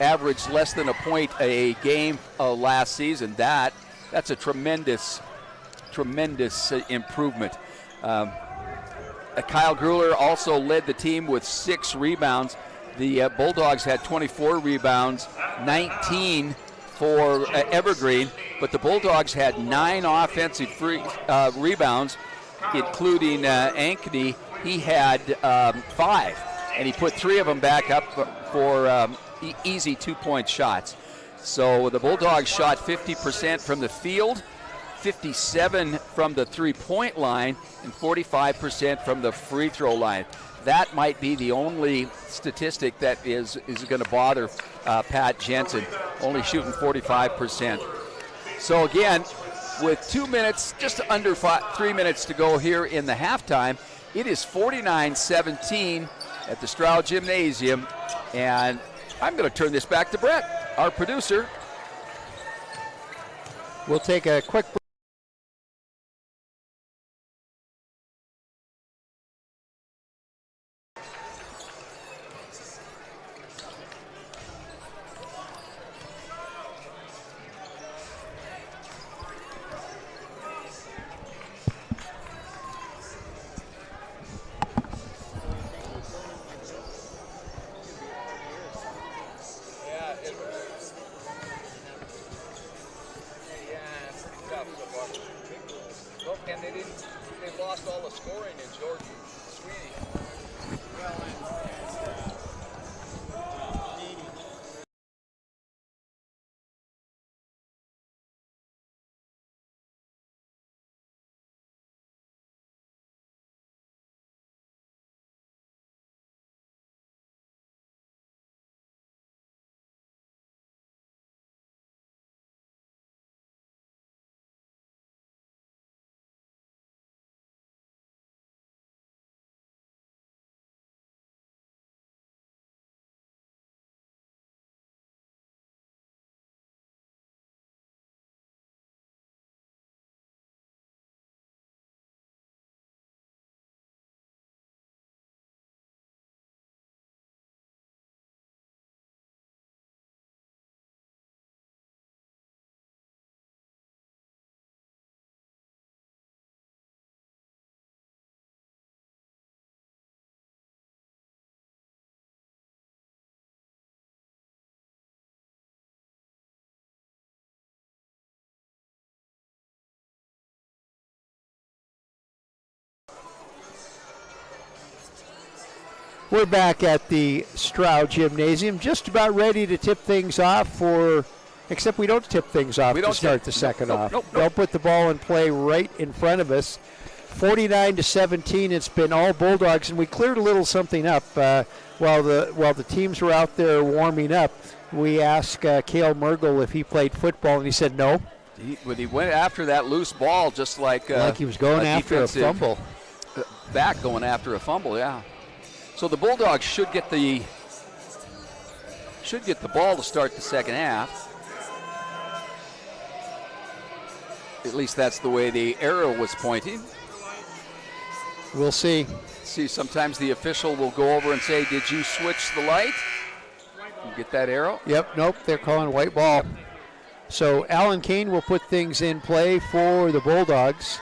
Speaker 2: averaged less than a point a game last season, that's a tremendous improvement. Kyle Grueller also led the team with 6 rebounds. The Bulldogs had 24 rebounds, 19 for Evergreen, but the Bulldogs had 9 offensive rebounds, including Ankney. He had 5, and he put 3 of them back up for easy 2-point shots. So the Bulldogs shot 50% from the field, 57 from the 3-point line, and 45% from the free throw line. That might be the only statistic that is going to bother Pat Jensen, only shooting 45%. So again, with 2 minutes, just under 3 minutes to go here in the halftime, it is 49-17 at the Stroud Gymnasium. And I'm going to turn this back to Brett, our producer.
Speaker 1: We'll take a quick break.
Speaker 2: And they lost all the scoring in Jordan Sweeney. We're back at the Stroud Gymnasium, just about ready to tip things off except we don't tip things off to start the second half. They'll put the ball in play right in front of us. 49-17, it's been all Bulldogs, and we cleared a little something up while the teams were out there warming up. We asked Cale Mergel if he played football, and he said no. He went after that loose ball just like
Speaker 1: he was going after a fumble.
Speaker 2: Back going after a fumble, yeah. So the Bulldogs should get the ball to start the second half. At least that's the way the arrow was pointing.
Speaker 1: We'll see.
Speaker 2: Sometimes the official will go over and say, "Did you switch the light?" You get that arrow?
Speaker 1: Yep. Nope. They're calling white ball. So Alan Kane will put things in play for the Bulldogs.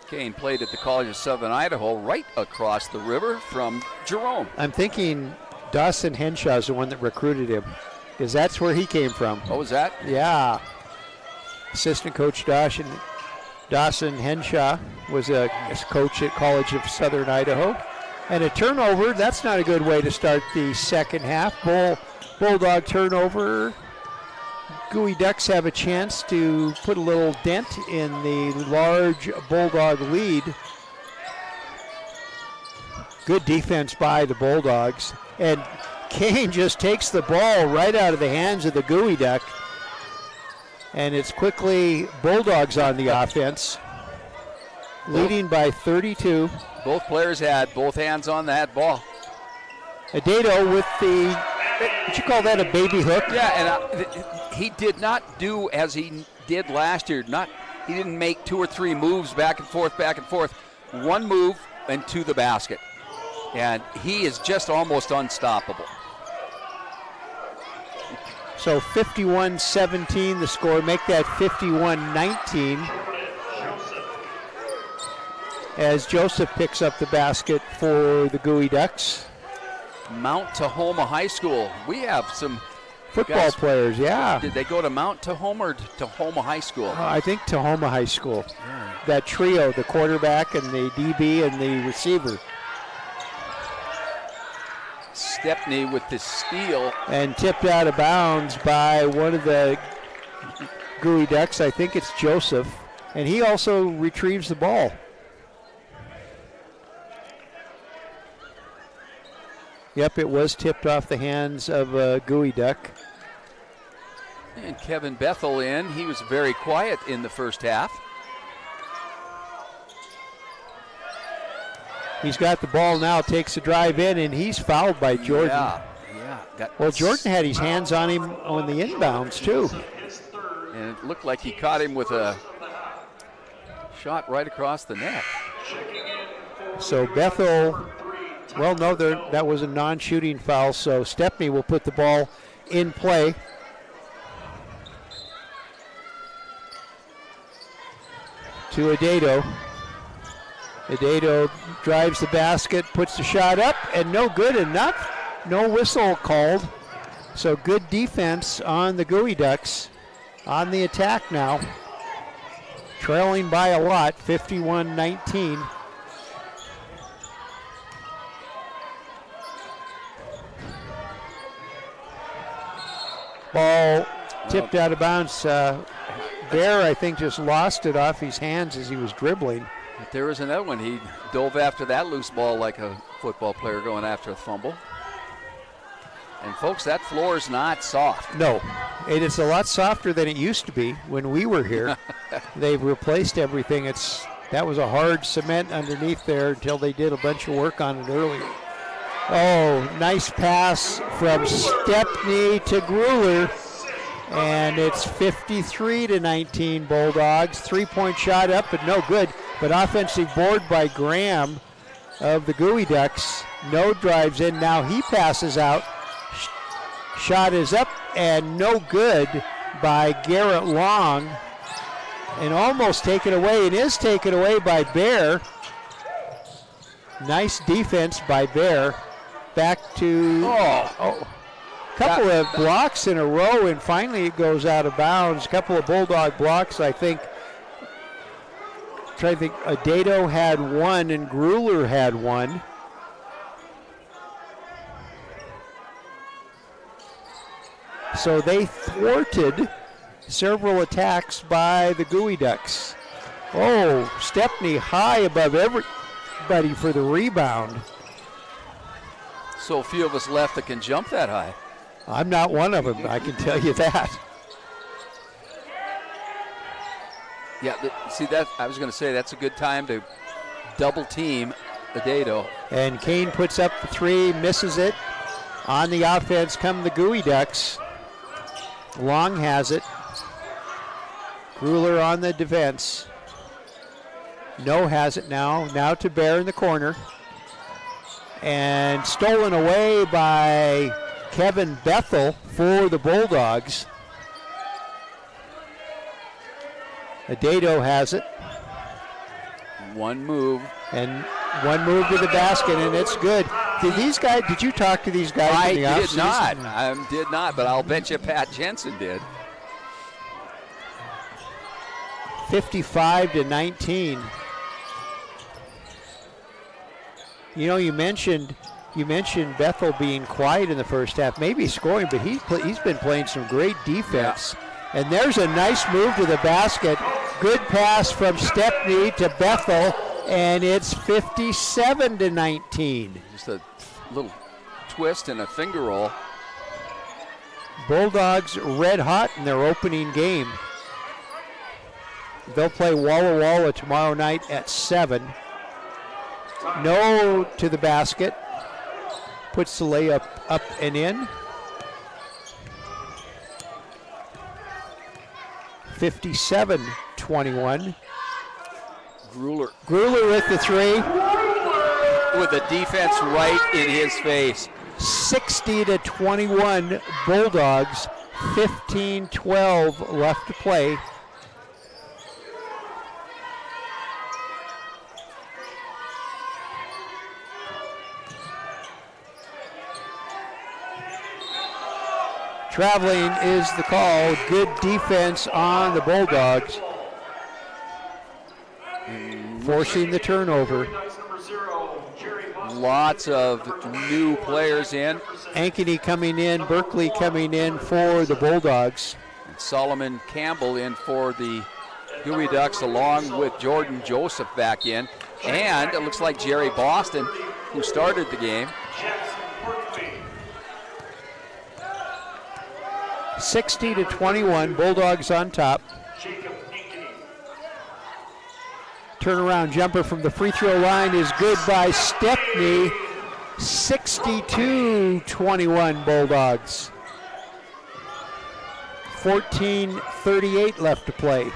Speaker 2: Kane played at the College of Southern Idaho, right across the river from Jerome.
Speaker 1: I'm thinking Dawson Henshaw is the one that recruited him, because that's where he came from.
Speaker 2: Oh, was that?
Speaker 1: Yeah. Assistant coach Dawson Henshaw was a coach at College of Southern Idaho. And a turnover, that's not a good way to start the second half. Bulldog turnover. Gooey Ducks have a chance to put a little dent in the large Bulldog lead. Good defense by the Bulldogs. And Kane just takes the ball right out of the hands of the Gooey Duck. And it's quickly Bulldogs on the offense, leading by 32.
Speaker 2: Both players had both hands on that ball.
Speaker 1: Adato with would you call that a baby hook?
Speaker 2: Yeah, and he did not do as he did last year. He didn't make 2 or 3 moves back and forth. One move and to the basket. And he is just almost unstoppable.
Speaker 1: So 51-17 the score. Make that 51-19 as Joseph picks up the basket for the Gooey Ducks.
Speaker 2: Mount Tahoma High School. We have some
Speaker 1: football players, yeah.
Speaker 2: Did they go to Mount Tahoma or Tahoma High School?
Speaker 1: I think Tahoma High School. Yeah. That trio, the quarterback and the DB and the receiver.
Speaker 2: Stepney with the steal.
Speaker 1: And tipped out of bounds by one of the Gooey Ducks. I think it's Joseph. And he also retrieves the ball. Yep, it was tipped off the hands of a Gooey Duck.
Speaker 2: And Kevin Bethel in. He was very quiet in the first half.
Speaker 1: He's got the ball now, takes a drive in, and he's fouled by Jordan.
Speaker 2: Yeah.
Speaker 1: Well, Jordan had his hands on him on the inbounds, too.
Speaker 2: And it looked like he caught him with a shot right across the net.
Speaker 1: So Bethel, well, no, that was a non-shooting foul, so Stepney will put the ball in play. To Adato. Adato drives the basket, puts the shot up, and no good enough. No whistle called. So good defense on the Gooey Ducks on the attack now. Trailing by a lot, 51-19. Ball tipped out of bounds. Bear, I think, just lost it off his hands as he was dribbling.
Speaker 2: But there was another one. He dove after that loose ball like a football player going after a fumble. And, folks, that floor is not soft.
Speaker 1: No, it is a lot softer than it used to be when we were here. They've replaced everything. That was a hard cement underneath there until they did a bunch of work on it earlier. Oh, nice pass from Stepney to Gruler. And it's 53-19 Bulldogs. 3-point shot up, but no good. But offensive board by Graham of the Gooey Ducks. No drives in. Now he passes out. Shot is up and no good by Garrett Long. And almost taken away. It is taken away by Bear. Nice defense by Bear. Back to couple of blocks in a row, and finally it goes out of bounds. A couple of Bulldog blocks, I think. Trying to think, Adato had one and Gruler had one. So they thwarted several attacks by the Gooey Ducks. Oh, Stepney high above everybody for the rebound.
Speaker 2: So few of us left that can jump that high.
Speaker 1: I'm not one of them, I can tell you that.
Speaker 2: Yeah, see that, I was going to say that's a good time to double team Adato.
Speaker 1: And Kane puts up the three, misses it. On the offense come the Gooey Ducks. Long has it. Gruler on the defense. No has it now. Now to Bear in the corner. And stolen away by Kevin Bethel for the Bulldogs. Adato has it.
Speaker 2: One move.
Speaker 1: And one move to the basket, and it's good. Did you talk to these guys in the offseason?
Speaker 2: I did not, but I'll bet you Pat Jensen did.
Speaker 1: 55-19. You know, you mentioned Bethel being quiet in the first half, maybe scoring, but he's been playing some great defense. Yeah. And there's a nice move to the basket. Good pass from Stepney to Bethel, and it's 57-19.
Speaker 2: Just a little twist and a finger roll.
Speaker 1: Bulldogs red hot in their opening game. They'll play Walla Walla tomorrow night at 7. No to the basket. Puts the layup up and in. 57-21.
Speaker 2: Grueller
Speaker 1: with the three.
Speaker 2: with the defense right in his face.
Speaker 1: 60-21 Bulldogs. 15-12 left to play. Traveling is the call. Good defense on the Bulldogs. Forcing the turnover.
Speaker 2: Lots of new players in.
Speaker 1: Ankeny coming in, Berkeley coming in for the Bulldogs.
Speaker 2: And Solomon Campbell in for the Huey Ducks along with Jordan Joseph back in. And it looks like Jerry Boston, who started the game.
Speaker 1: 60-21, Bulldogs on top. Turnaround jumper from the free throw line is good by Stepney. 62-21 Bulldogs. 14:38 left to play.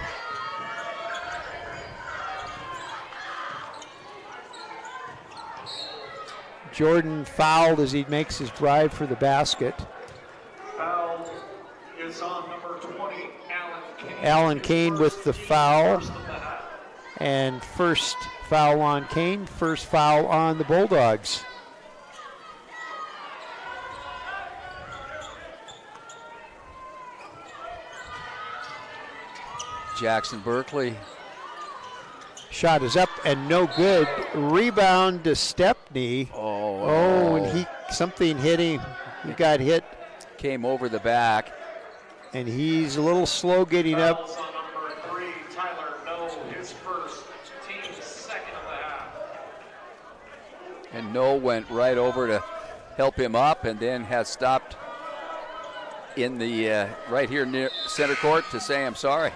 Speaker 1: Jordan fouled as he makes his drive for the basket.
Speaker 3: Foul is on number 20, Alan Kane.
Speaker 1: Alan Kane with the foul. And first foul on Kane, first foul on the Bulldogs.
Speaker 2: Jackson Berkeley.
Speaker 1: Shot is up and no good. Rebound to Stepney.
Speaker 2: Oh,
Speaker 1: and something hit him. He got hit.
Speaker 2: Came over the back.
Speaker 1: And he's a little slow getting up.
Speaker 3: Fouls on number 3, Tyler No, his first, team's second of the half.
Speaker 2: And No went right over to help him up and then has stopped in the right here near center court to say I'm sorry.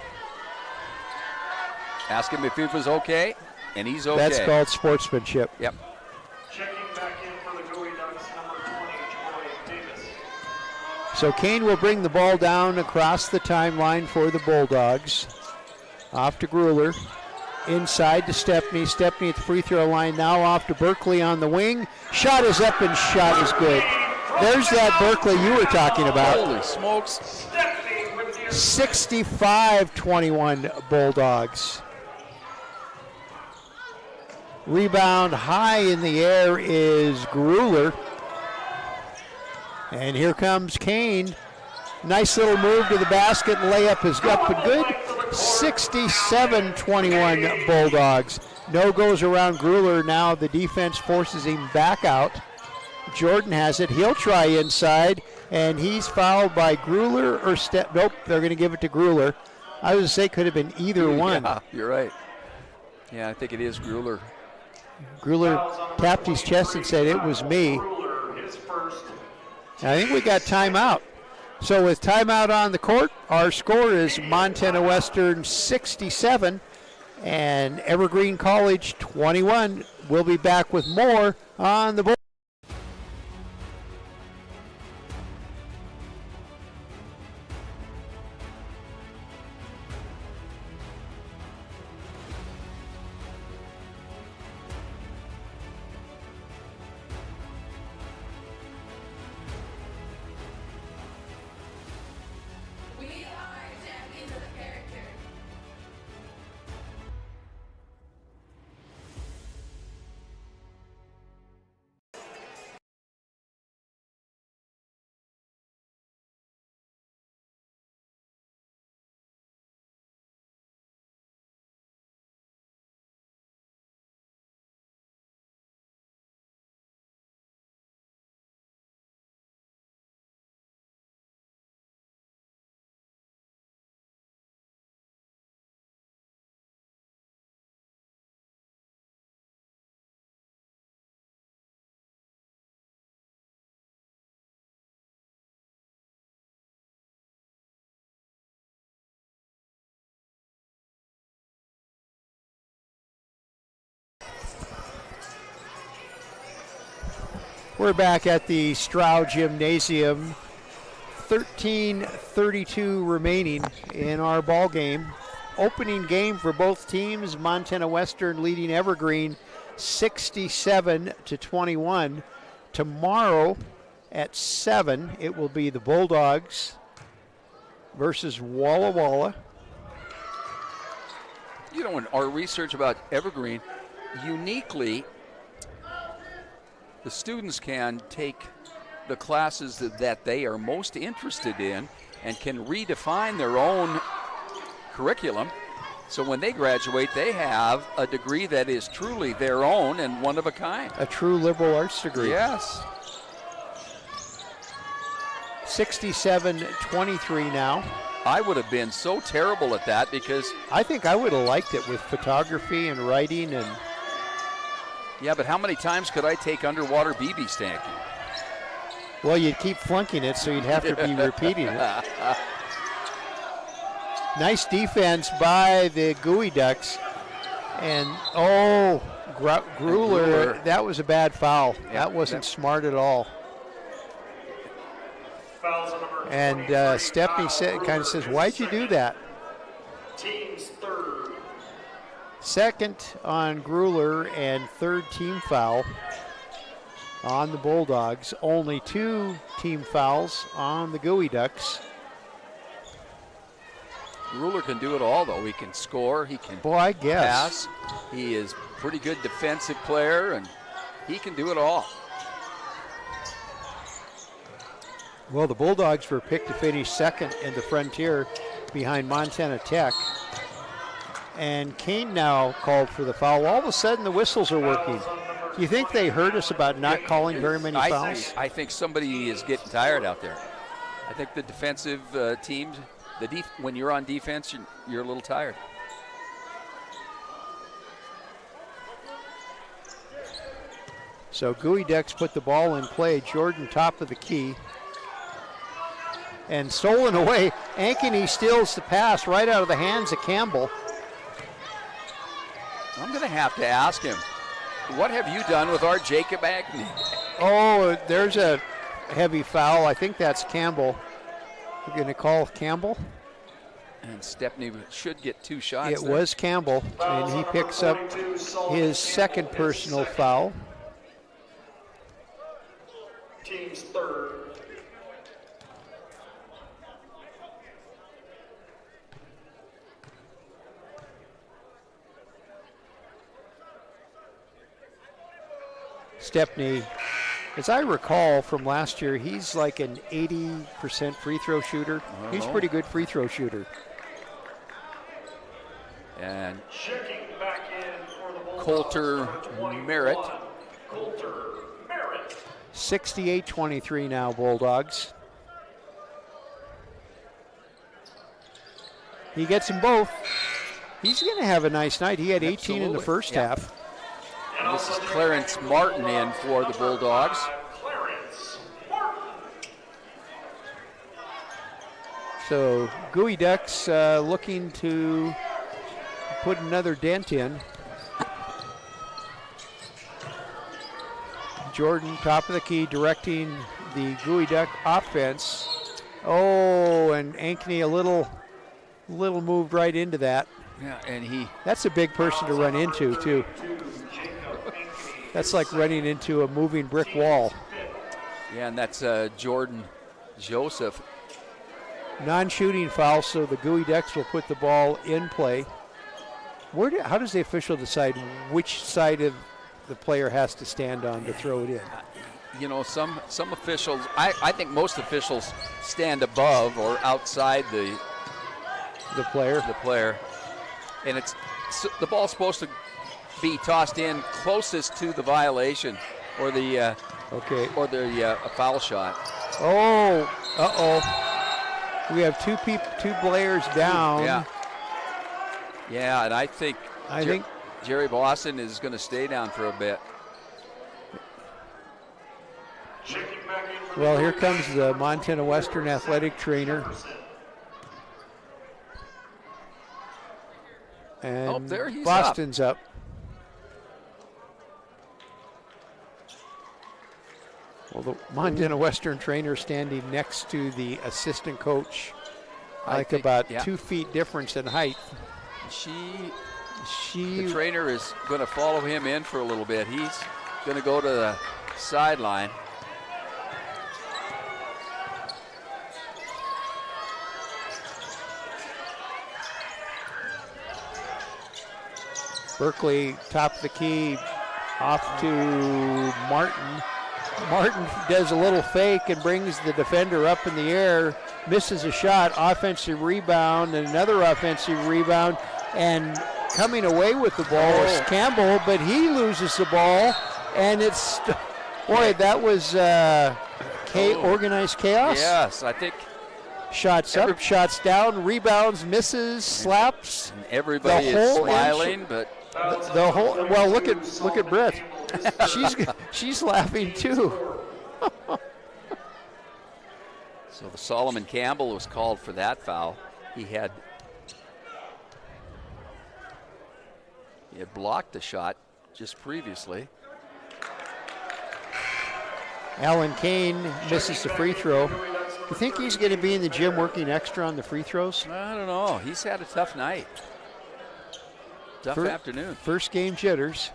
Speaker 2: Ask him if he was okay, and he's okay.
Speaker 1: That's called sportsmanship.
Speaker 2: Yep.
Speaker 3: Checking back in for the Gooey Ducks, number 20, Troy Davis.
Speaker 1: So Kane will bring the ball down across the timeline for the Bulldogs. Off to Grueller. Inside to Stepney. Stepney at the free throw line. Now off to Berkeley on the wing. Shot is up and shot is good. There's that Berkeley you were talking about.
Speaker 2: Holy smokes.
Speaker 1: 65-21 Bulldogs. Rebound high in the air is Grueller. And here comes Kane. Nice little move to the basket. Layup is up and good. 67-21 Bulldogs. No goes around Grueller. Now the defense forces him back out. Jordan has it. He'll try inside. And he's fouled by Grueller or Nope, they're going to give it to Grueller. I was going to say could have been either one.
Speaker 2: Yeah, you're right. Yeah, I think it is Grueller.
Speaker 1: Grueller tapped his chest and said, "It was me." I think we got timeout. So with timeout on the court, our score is Montana Western 67 and Evergreen College 21. We'll be back with more on the board. We're back at the Stroud Gymnasium. 13:32 remaining in our ball game. Opening game for both teams. Montana Western leading Evergreen 67-21. Tomorrow at 7, it will be the Bulldogs versus Walla Walla.
Speaker 2: You know, in our research about Evergreen, uniquely, the students can take the classes that they are most interested in and can redefine their own curriculum. So when they graduate, they have a degree that is truly their own and one of a kind.
Speaker 1: A true liberal arts degree.
Speaker 2: Yes.
Speaker 1: 67-23 now.
Speaker 2: I would have been so terrible at that because...
Speaker 1: I think I would have liked it with photography and writing and...
Speaker 2: Yeah, but how many times could I take underwater BB stanking?
Speaker 1: Well, you'd keep flunking it, so you'd have to be repeating it. Nice defense by the Gooey Ducks. And, Gruler, that was a bad foul.
Speaker 2: Yeah,
Speaker 1: that wasn't smart at all. And Stepney kind of says, why'd you do that?
Speaker 3: Team's third.
Speaker 1: Second on Gruler and third team foul on the Bulldogs. Only 2 team fouls on the Gooey Ducks.
Speaker 2: Ruler can do it all, though. He can score, he can
Speaker 1: Boy, I guess.
Speaker 2: pass. He is a pretty good defensive player, and he can do it all.
Speaker 1: Well, the Bulldogs were picked to finish second in the Frontier behind Montana Tech. And Kane now called for the foul. All of a sudden, the whistles are working. Do you think they heard us about not calling very many fouls?
Speaker 2: I think somebody is getting tired out there. I think the defensive teams, when you're on defense, you're a little tired.
Speaker 1: So Gooey Ducks put the ball in play. Jordan top of the key. And stolen away. Ankeny steals the pass right out of the hands of Campbell.
Speaker 2: I'm going to have to ask him, what have you done with our Jacob Ankeny?
Speaker 1: Oh, there's a heavy foul. I think that's Campbell. We're going to call Campbell.
Speaker 2: And Stepney should get 2 shots.
Speaker 1: It was Campbell, and he picks up his second personal foul.
Speaker 3: Team's third.
Speaker 1: Stepney, as I recall from last year, he's like an 80% free throw shooter. He's a pretty good free throw shooter.
Speaker 2: And
Speaker 3: Checking back in for the Bulldogs,
Speaker 2: Coulter
Speaker 3: number 21,
Speaker 2: Merritt.
Speaker 3: Coulter Merritt.
Speaker 1: 68-23 now, Bulldogs. He gets them both. He's going to have a nice night. He had 18 in the first half.
Speaker 2: And this is Clarence Martin in for the Bulldogs.
Speaker 3: Clarence Martin.
Speaker 1: So Gooey Ducks looking to put another dent in. Jordan, top of the key, directing the Gooey Duck offense. Oh, and Ankeny a little moved right into that.
Speaker 2: Yeah, and
Speaker 1: that's a big person to run into, too. That's like running into a moving brick wall.
Speaker 2: Yeah, and that's Jordan Joseph.
Speaker 1: Non-shooting foul, so the Gooey Ducks will put the ball in play. How does the official decide which side of the player has to stand on to throw it in?
Speaker 2: You know, some officials, I think most officials stand above or outside the
Speaker 1: player.
Speaker 2: And the ball's supposed to be tossed in closest to the violation or the foul shot.
Speaker 1: Oh, we have two players down.
Speaker 2: Yeah, and I think Jerry Boston is going to stay down for a bit.
Speaker 1: Well, here comes the Montana Western athletic trainer. And
Speaker 2: there he's
Speaker 1: Boston's up. Well, the Montana Western trainer standing next to the assistant coach, like about 2 feet difference in height.
Speaker 2: The trainer is going to follow him in for a little bit. He's going to go to the sideline.
Speaker 1: Berkeley, top of the key, off to Martin. Martin does a little fake and brings the defender up in the air, misses a shot, offensive rebound, and another offensive rebound, and coming away with the ball is Campbell, but he loses the ball, and it's, boy, that was organized chaos.
Speaker 2: Yes, I think.
Speaker 1: Shots up, shots down, rebounds, misses, slaps.
Speaker 2: And everybody is smiling, but
Speaker 1: the whole. Well, look at Brett. she's laughing too.
Speaker 2: So the Solomon Campbell was called for that foul. He had blocked the shot just previously.
Speaker 1: Alan Kane misses the free throw. You think he's going to be in the gym working extra on the free throws?
Speaker 2: I don't know. He's had a tough night. Tough afternoon.
Speaker 1: First game jitters.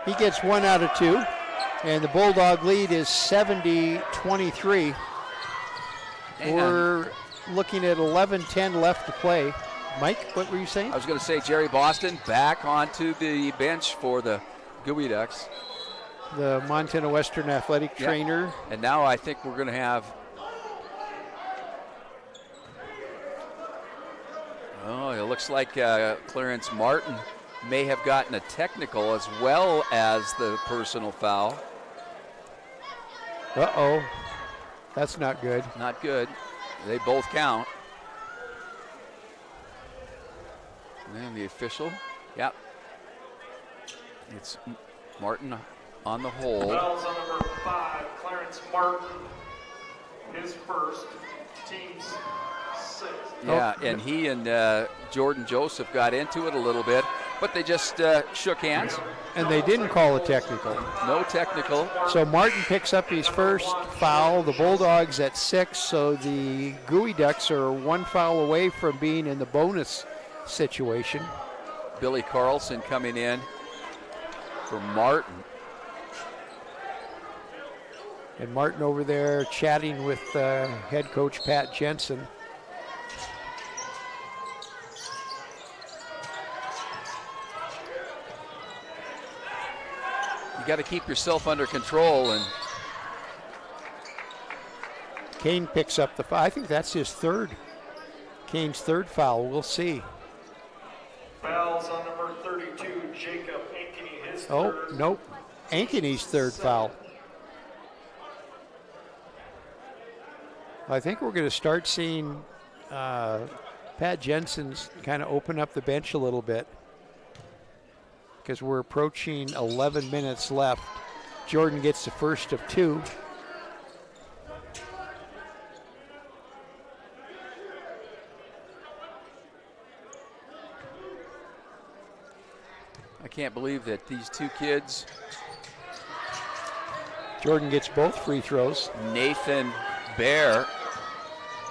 Speaker 1: He gets 1 out of 2, and the Bulldog lead is 70-23. We're looking at 11:10 left to play. Mike, what were you saying?
Speaker 2: I was going to say Jerry Boston back onto the bench for the Gooey Ducks.
Speaker 1: The Montana Western athletic trainer.
Speaker 2: And now I think we're going to have, it looks like Clarence Martin may have gotten a technical as well as the personal foul.
Speaker 1: Uh-oh. That's not good.
Speaker 2: Not good. They both count. And the official, it's Martin on the hold.
Speaker 3: Fouls on number 5, Clarence Martin, his first, team's 6th.
Speaker 2: Yeah, and he and Jordan Joseph got into it a little bit, but they just shook hands.
Speaker 1: And they didn't call a technical.
Speaker 2: No technical.
Speaker 1: So Martin picks up his first foul. The Bulldogs at 6, so the Gooey Ducks are 1 foul away from being in the bonus situation.
Speaker 2: Billy Carlson coming in for Martin.
Speaker 1: And Martin over there chatting with head coach Pat Jensen.
Speaker 2: You got to keep yourself under control. And
Speaker 1: Kane picks up the foul. I think that's his third. Kane's third foul. We'll see.
Speaker 3: Fouls on number 32, Jacob Ankeny, his
Speaker 1: Oh,
Speaker 3: third.
Speaker 1: nope. Ankeny's third foul. I think we're going to start seeing Pat Jensen's kind of open up the bench a little bit because we're approaching 11 minutes left. Jordan gets the first of 2.
Speaker 2: I can't believe that these two kids,
Speaker 1: Jordan gets both free throws.
Speaker 2: Nathan Bear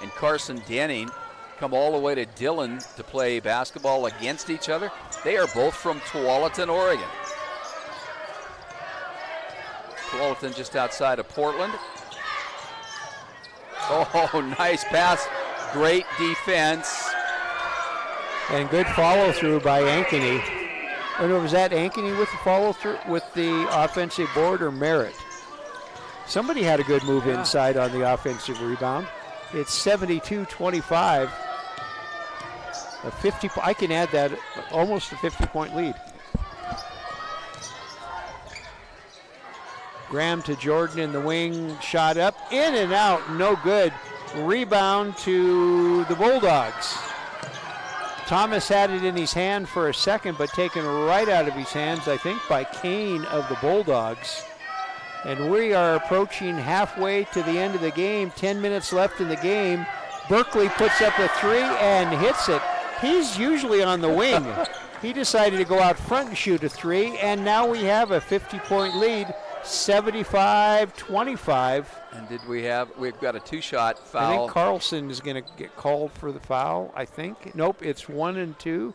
Speaker 2: and Carson Denning, come all the way to Dillon to play basketball against each other. They are both from Tualatin, Oregon. Tualatin just outside of Portland. Oh, nice pass. Great defense.
Speaker 1: And good follow through by Ankeny. Or was that Ankeny with the follow through with the offensive board or Merritt? Somebody had a good move inside on the offensive rebound. It's 72-25. I can add that, almost a 50-point lead. Graham to Jordan in the wing, shot up, in and out, no good. Rebound to the Bulldogs. Thomas had it in his hand for a second, but taken right out of his hands, I think, by Kane of the Bulldogs. And we are approaching halfway to the end of the game. 10 minutes left in the game. Berkeley puts up a 3 and hits it. He's usually on the wing. He decided to go out front and shoot a three, and now we have a 50-point lead, 75-25.
Speaker 2: And we've got a two-shot foul.
Speaker 1: I think Carlson is going to get called for the foul, I think. Nope, it's 1 and 2.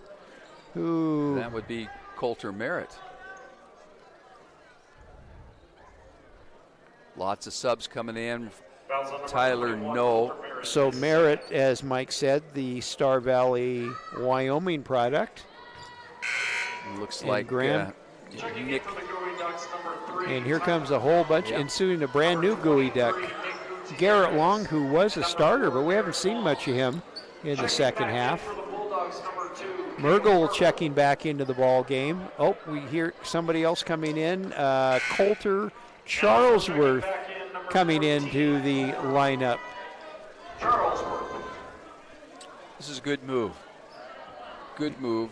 Speaker 1: Ooh.
Speaker 2: That would be Coulter Merritt. Lots of subs coming in. Tyler, no.
Speaker 1: So Merritt, as Mike said, the Star Valley, Wyoming product.
Speaker 2: Looks
Speaker 1: and
Speaker 2: like
Speaker 1: Graham.
Speaker 2: Nick.
Speaker 1: And here comes a whole bunch, including a brand new Gooey Duck. Garrett Long, who was a starter, but we haven't seen much of him in the second half. Mergel checking back into the ball game. Oh, we hear somebody else coming in. Coulter Charlesworth coming into the lineup.
Speaker 2: This is a good move. Good move.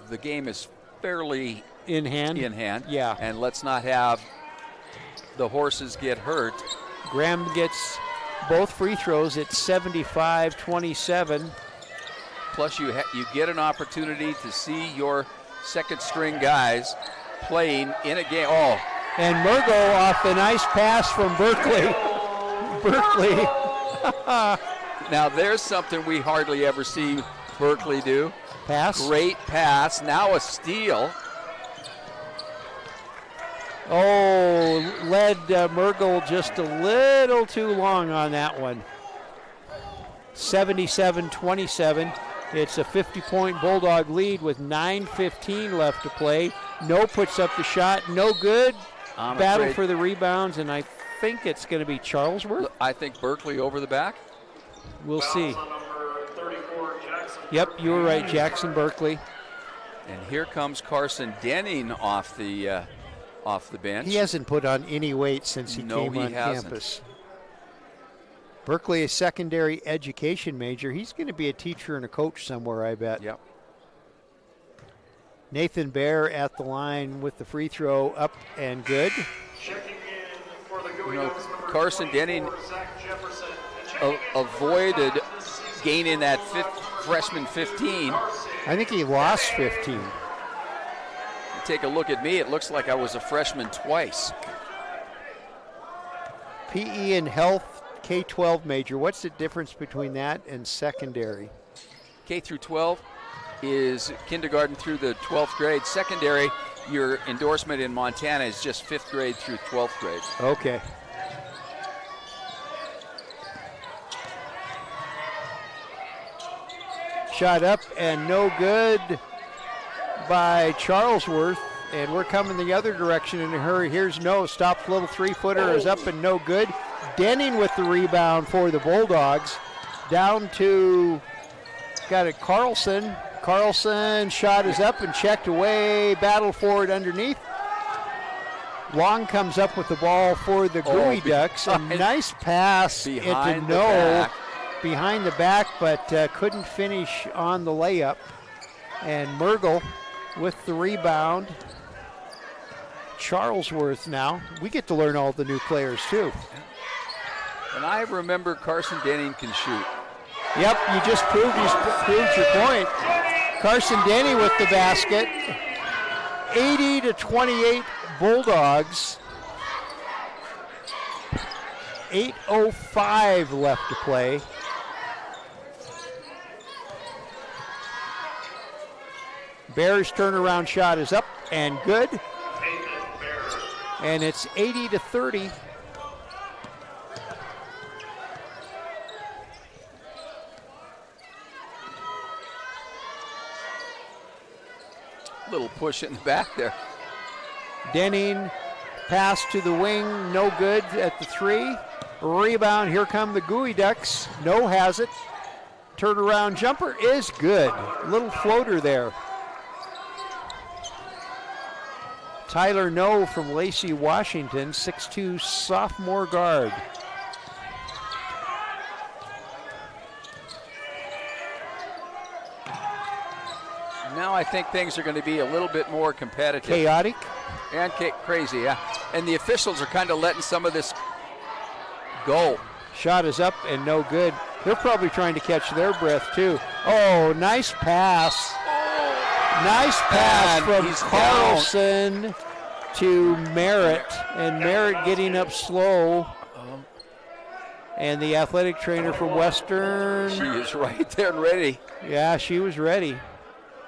Speaker 2: The game is fairly
Speaker 1: in hand. Yeah.
Speaker 2: And let's not have the horses get hurt.
Speaker 1: Graham gets both free throws at 75-27.
Speaker 2: Plus, you get an opportunity to see your second-string guys playing in a game. Oh.
Speaker 1: And Mergel off the nice pass from Berkeley. Berkeley.
Speaker 2: Now, there's something we hardly ever see Berkeley do.
Speaker 1: Pass.
Speaker 2: Great pass. Now a steal.
Speaker 1: Oh, led Mergel just a little too long on that one. 77-27. It's a 50-point Bulldog lead with 9:15 left to play. No puts up the shot. No good. Battle for the rebounds, and I think it's going to be Charlesworth.
Speaker 2: I think Berkeley over the back.
Speaker 1: We'll see. Yep, you were right, Jackson Berkeley.
Speaker 2: And here comes Carson Denning off the bench.
Speaker 1: He hasn't put on any weight since he came on campus. Berkeley, a secondary education major. He's going to be a teacher and a coach somewhere, I bet.
Speaker 2: Yep.
Speaker 1: Nathan Bear at the line with the free throw up and good.
Speaker 2: Carson Denning avoided gaining that freshman 15.
Speaker 1: I think he lost 15.
Speaker 2: Take a look at me. It looks like I was a freshman twice.
Speaker 1: PE and health K-12 major. What's the difference between that and secondary?
Speaker 2: K through 12 is kindergarten through the 12th grade. Secondary, your endorsement in Montana is just 5th grade through 12th grade.
Speaker 1: Okay. Shot up and no good by Charlesworth, and we're coming the other direction in a hurry. Here's no stop, little three-footer is up and no good. Denning with the rebound for the Bulldogs. Down to, got it, Carlson. Carlson shot is up and checked away, battle for it underneath. Long comes up with the ball for the Gooey Ducks. A nice pass into no. Behind the back, but couldn't finish on the layup. And Mergel with the rebound. Charlesworth now. We get to learn all the new players too.
Speaker 2: And I remember Carson Denning can shoot.
Speaker 1: Yep, you just proved your point. Carson Denning with the basket. 80-28 Bulldogs. 8:05 left to play. Bears' turnaround shot is up and good. And it's 80-30.
Speaker 2: Little push in the back there.
Speaker 1: Denning, pass to the wing, no good at the three. Rebound, here come the Gooey Ducks. No has it. Turnaround jumper is good. Little floater there. Tyler No from Lacey, Washington, 6'2", sophomore guard.
Speaker 2: Now I think things are going to be a little bit more competitive.
Speaker 1: Chaotic?
Speaker 2: And crazy, yeah. And the officials are kind of letting some of this go.
Speaker 1: Shot is up and no good. They're probably trying to catch their breath, too. Oh, nice pass. Nice pass from Carlson to Merritt. And Merritt getting up slow. And the athletic trainer from Western.
Speaker 2: She is right there and ready.
Speaker 1: Yeah, she was ready.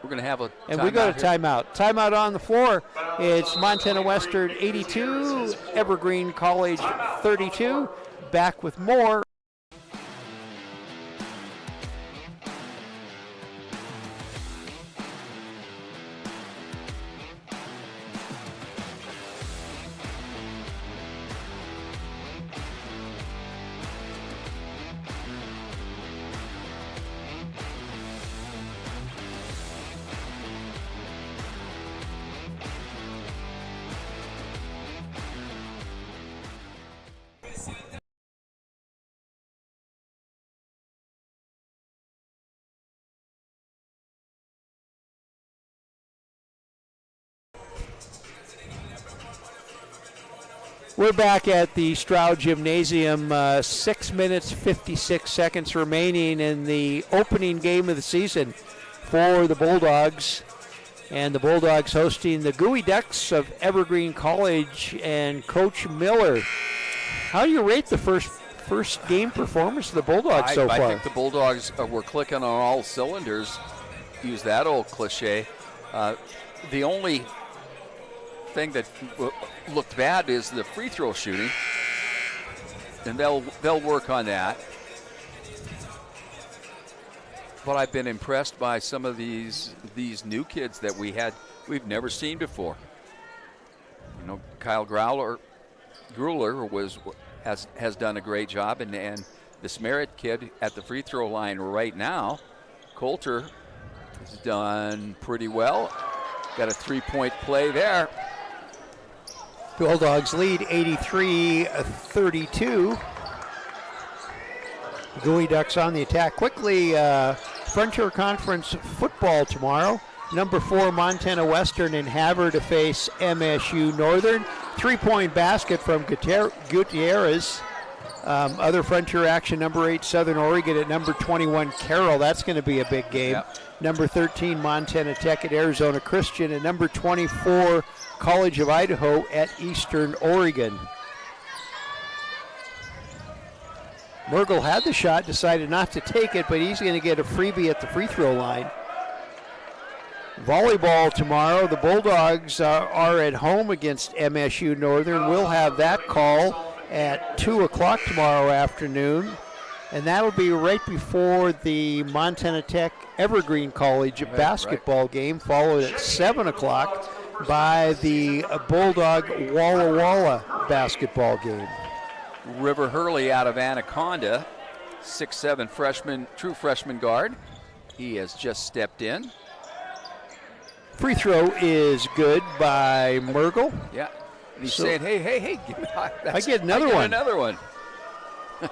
Speaker 2: We're going to have a timeout.
Speaker 1: And we go to timeout. Timeout on the floor. It's Montana Western 82, Evergreen College 32. Back with more. We're back at the Stroud Gymnasium. 6 minutes, 56 seconds remaining in the opening game of the season for the Bulldogs. And the Bulldogs hosting the Gooey Ducks of Evergreen College and Coach Miller. How do you rate the first game performance of the Bulldogs so far?
Speaker 2: I think the Bulldogs were clicking on all cylinders. Use that old cliche. The only thing that looked bad is the free throw shooting, and they'll work on that. But I've been impressed by some of these new kids that we've never seen before. You know, Kyle Gruler has done a great job, and this Merritt kid at the free throw line right now, Coulter, has done pretty well. Got a 3-point play there.
Speaker 1: Bulldogs lead 83-32. Gooey Ducks on the attack. Quickly, Frontier Conference football tomorrow. Number 4 Montana Western in Havre to face MSU Northern. 3-point basket from Gutierrez. Other Frontier action, number 8 Southern Oregon at number 21 Carroll. That's going to be a big game.
Speaker 2: Yep.
Speaker 1: Number 13 Montana Tech at Arizona Christian, and number 24 College of Idaho at Eastern Oregon. Mergel had the shot, decided not to take it, but he's going to get a freebie at the free throw line. Volleyball tomorrow. The Bulldogs are at home against MSU Northern. We'll have that call at 2 o'clock tomorrow afternoon. And that'll be right before the Montana Tech Evergreen College basketball game, followed at 7 o'clock by the Bulldog Walla Walla basketball game.
Speaker 2: River Hurley out of Anaconda, 6'7" freshman, true freshman guard. He has just stepped in.
Speaker 1: Free throw is good by Mergel.
Speaker 2: Yeah. And he's saying, hey, give me,
Speaker 1: I get another one.
Speaker 2: Another one.
Speaker 1: I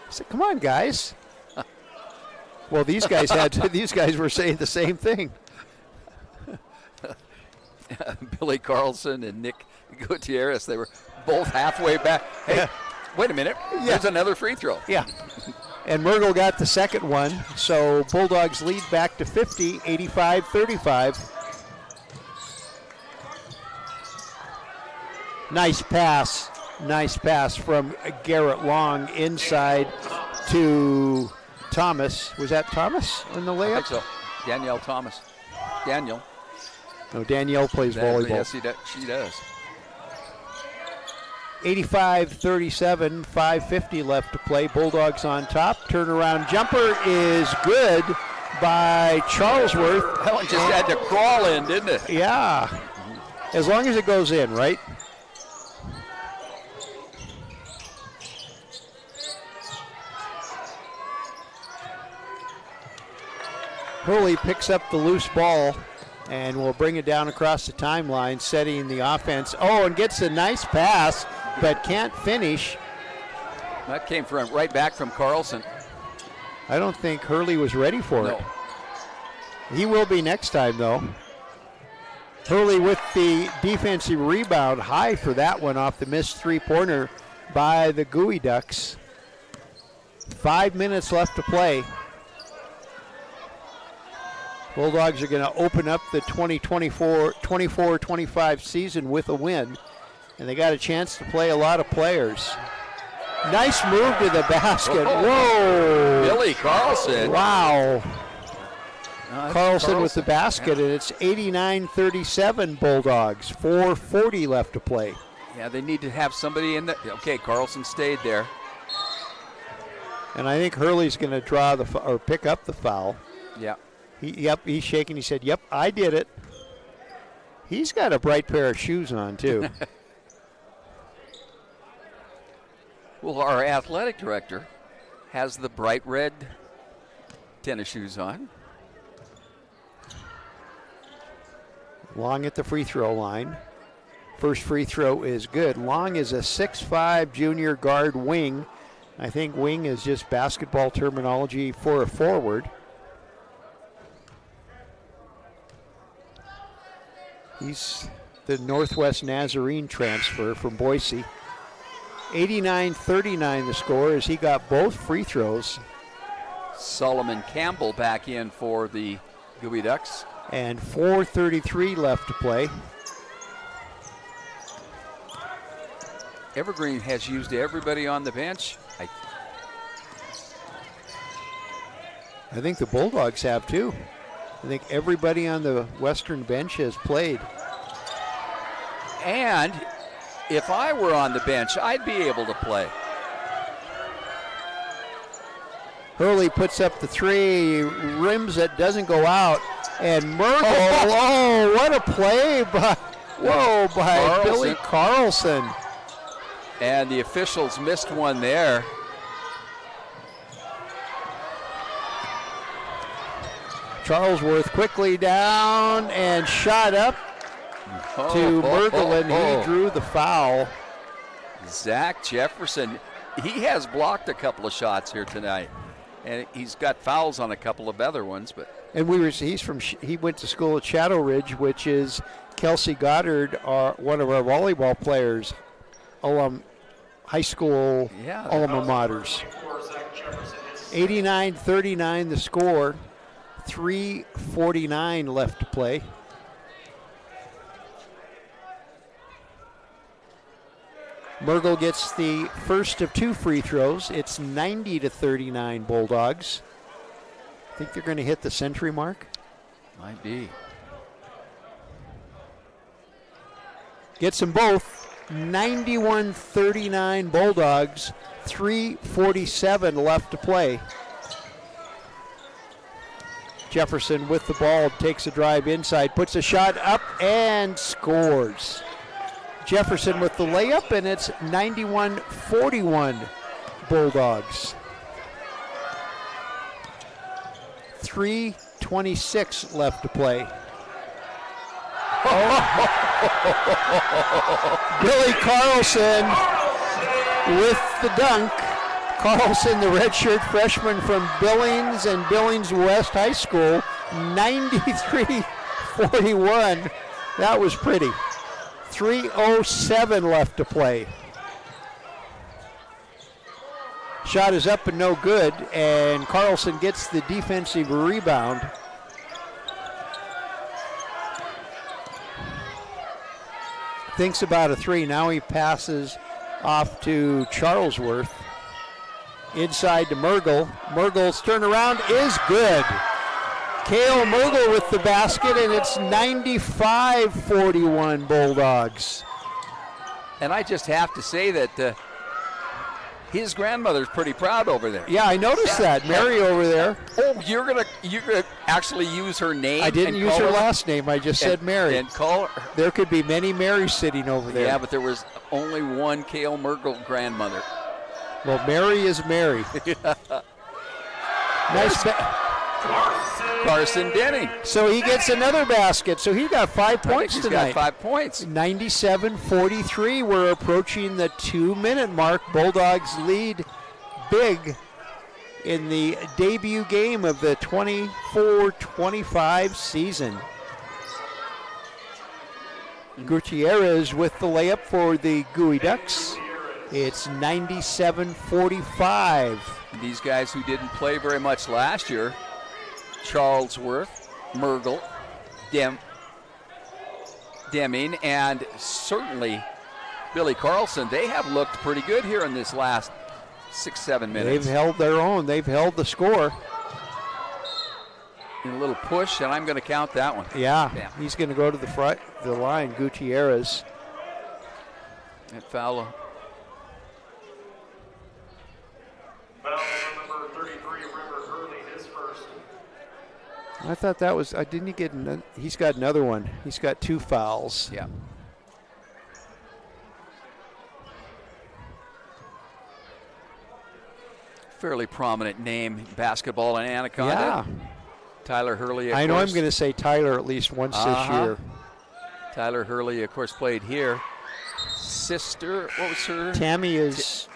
Speaker 1: said, come on, guys. Well, these guys were saying the same thing.
Speaker 2: Billy Carlson and Nick Gutierrez, they were both halfway back. Hey, wait a minute.
Speaker 1: Yeah.
Speaker 2: There's another free throw.
Speaker 1: Yeah. And Mergel got the second one, so Bulldogs lead back to 50, 85-35. Nice pass from Garrett Long inside to Thomas. Was that Thomas in the layup?
Speaker 2: I think so. Danielle Thomas. Danielle.
Speaker 1: No, Danielle plays volleyball.
Speaker 2: Yes, she does.
Speaker 1: 85-37, 5:50 left to play. Bulldogs on top. Turnaround jumper is good by Charlesworth.
Speaker 2: That one just had to crawl in, didn't it?
Speaker 1: Yeah. As long as it goes in, right? Hurley picks up the loose ball and will bring it down across the timeline, setting the offense. Oh, and gets a nice pass, but can't finish.
Speaker 2: That came from right back from Carlson.
Speaker 1: I don't think Hurley was ready for it. He will be next time, though. Hurley with the defensive rebound, high for that one off the missed three-pointer by the Gooey Ducks. 5 minutes left to play. Bulldogs are going to open up the 24-25 season with a win, and they got a chance to play a lot of players. Nice move to the basket. Whoa!
Speaker 2: Billy Carlson.
Speaker 1: Wow.
Speaker 2: No,
Speaker 1: Carlson with the basket, and it's 89-37 Bulldogs. 4:40 left to play.
Speaker 2: Yeah, they need to have somebody in the. Okay, Carlson stayed there.
Speaker 1: And I think Hurley's going to draw or pick up the foul.
Speaker 2: Yeah.
Speaker 1: He's shaking. He said, "Yep, I did it." He's got a bright pair of shoes on too.
Speaker 2: Well, our athletic director has the bright red tennis shoes on.
Speaker 1: Long at the free throw line. First free throw is good. Long is a 6'5" junior guard wing. I think wing is just basketball terminology for a forward. He's the Northwest Nazarene transfer from Boise. 89-39 the score as he got both free throws.
Speaker 2: Solomon Campbell back in for the Gooey Ducks.
Speaker 1: And 4:33 left to play.
Speaker 2: Evergreen has used everybody on the bench.
Speaker 1: I think the Bulldogs have too. I think everybody on the Western bench has played.
Speaker 2: And if I were on the bench, I'd be able to play.
Speaker 1: Hurley puts up the three, rims it, doesn't go out. And Merkel, oh, what a play by
Speaker 2: Carlson.
Speaker 1: Billy Carlson.
Speaker 2: And the officials missed one there.
Speaker 1: Charlesworth quickly down and shot up to Merkel, and he drew the foul.
Speaker 2: Zach Jefferson, he has blocked a couple of shots here tonight. And he's got fouls on a couple of other ones, but
Speaker 1: and he went to school at Shadow Ridge, which is Kelsey Goddard, one of our volleyball players, high school alma maters. 89-39 the score, 3:49 left to play. Mergel gets the first of two free throws. It's 90-39 Bulldogs. I think they're going to hit the century mark.
Speaker 2: Might be.
Speaker 1: Gets them both. 91-39 Bulldogs. 3:47 left to play. Jefferson with the ball, takes a drive inside, puts a shot up and scores. Jefferson with the layup, and it's 91-41 Bulldogs. 3:26 left to play. Billy Carlson with the dunk. Carlson, the redshirt freshman from Billings and Billings West High School, 93-41. That was pretty. 3:07 left to play. Shot is up and no good, and Carlson gets the defensive rebound. Thinks about a three. Now he passes off to Charlesworth. Inside to Mergel. Mergel's turnaround is good. Cale Mergel with the basket, and it's 95-41 Bulldogs.
Speaker 2: And I just have to say that his grandmother's pretty proud over there.
Speaker 1: Yeah, I noticed that. Mary over there.
Speaker 2: Oh, you're gonna actually use her name?
Speaker 1: I didn't use her last name. I just said Mary.
Speaker 2: And call her.
Speaker 1: There could be many Marys sitting over there.
Speaker 2: Yeah, but there was only one Cale Mergel grandmother.
Speaker 1: Well, Mary is Mary. Nice.
Speaker 2: Carson Denning.
Speaker 1: So he gets another basket. So he got 5 points
Speaker 2: He's
Speaker 1: tonight.
Speaker 2: got 5 points.
Speaker 1: 97-43. We're approaching the 2-minute mark. Bulldogs lead big in the debut game of the 24-25 season. Gutierrez with the layup for the Gooey Ducks. It's 97-45.
Speaker 2: These guys who didn't play very much last year, Charlesworth, Mergel, Deming, and certainly Billy Carlson, they have looked pretty good here in this last 6-7 minutes.
Speaker 1: They've held their own. They've held the score.
Speaker 2: And a little push, and I'm going to count that one.
Speaker 1: Yeah,
Speaker 2: Bam.
Speaker 1: he's going to go to the line, Gutierrez.
Speaker 2: And foul.
Speaker 3: Foul number 33, River Hurley, his first.
Speaker 1: I thought that was, didn't he get, he's got another one. He's got 2 fouls.
Speaker 2: Yeah. Fairly prominent name in basketball in Anaconda.
Speaker 1: Yeah.
Speaker 2: Tyler Hurley, of
Speaker 1: I know
Speaker 2: course.
Speaker 1: I'm going to say Tyler at least once this year.
Speaker 2: Tyler Hurley, of course, played here. Sister, what was her?
Speaker 1: Tammy is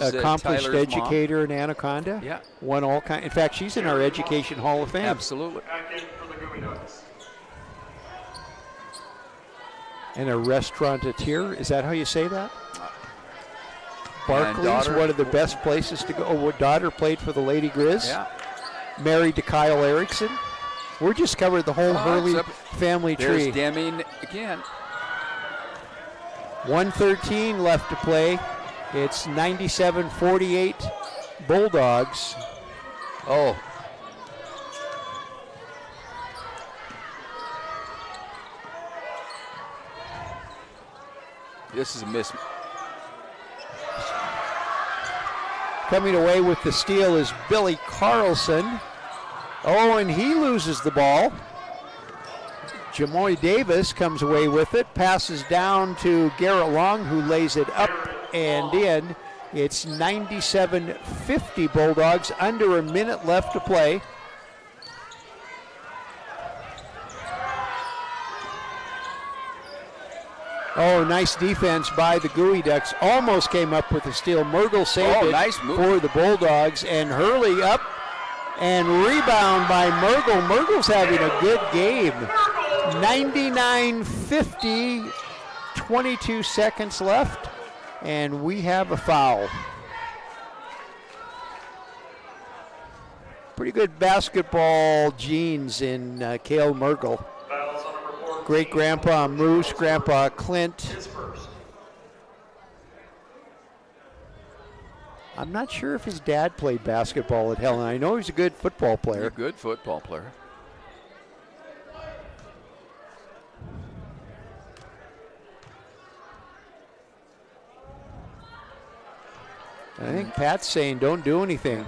Speaker 1: accomplished
Speaker 2: Tyler's
Speaker 1: educator in Anaconda.
Speaker 2: Yeah.
Speaker 1: Won all kind. In fact, she's in our Education Hall of Fame.
Speaker 2: Absolutely.
Speaker 3: Back in for the Gooey Ducks.
Speaker 1: And a restaurateur. Is that how you say that? Barclays,
Speaker 2: daughter-
Speaker 1: one of the best places to go. Oh, daughter played for the Lady Grizz.
Speaker 2: Yeah.
Speaker 1: Married to Kyle Erickson. We're just covered the whole Hurley
Speaker 2: except
Speaker 1: family
Speaker 2: There's
Speaker 1: tree.
Speaker 2: Deming again.
Speaker 1: 1:13 left to play. It's 97-48 Bulldogs.
Speaker 2: Oh. This is a miss.
Speaker 1: Coming away with the steal is Billy Carlson. Oh, and he loses the ball. Jamoy Davis comes away with it, passes down to Garrett Long, who lays it up and in. It's 97-50 Bulldogs, under a minute left to play. Oh, nice defense by the Gooey Ducks. Almost came up with a steal. Mergel saved it
Speaker 2: nice move
Speaker 1: for the Bulldogs, and Hurley up and rebound by Mergel. Mergel's having a good game. 99-50, 22 seconds left, and we have a foul. Pretty good basketball genes in Cale Mergel.
Speaker 3: Fouls on number 14.
Speaker 1: Great grandpa Moose, Grandpa Clint.
Speaker 3: His first.
Speaker 1: I'm not sure if his dad played basketball at Helen. I know he's a good football
Speaker 2: A
Speaker 1: player.
Speaker 2: good football player.
Speaker 1: I think Pat's saying don't do anything.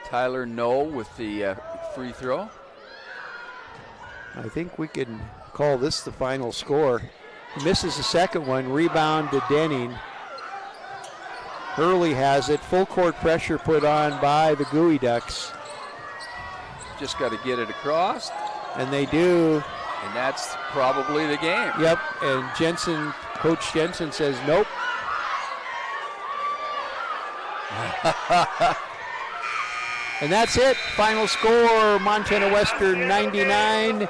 Speaker 2: Tyler No with the free throw.
Speaker 1: I think we can call this the final score. He misses the second one, rebound to Denning. Hurley has it, full court pressure put on by the Gooey Ducks.
Speaker 2: Just got to get it across,
Speaker 1: And they do.
Speaker 2: and that's probably the game.
Speaker 1: Yep, and Jensen, Coach Jensen says nope. And that's it. Final score, Montana Western 99,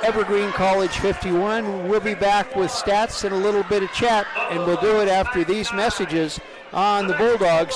Speaker 1: Evergreen College 51. We'll be back with stats and a little bit of chat, and we'll do it after these messages on the Bulldogs.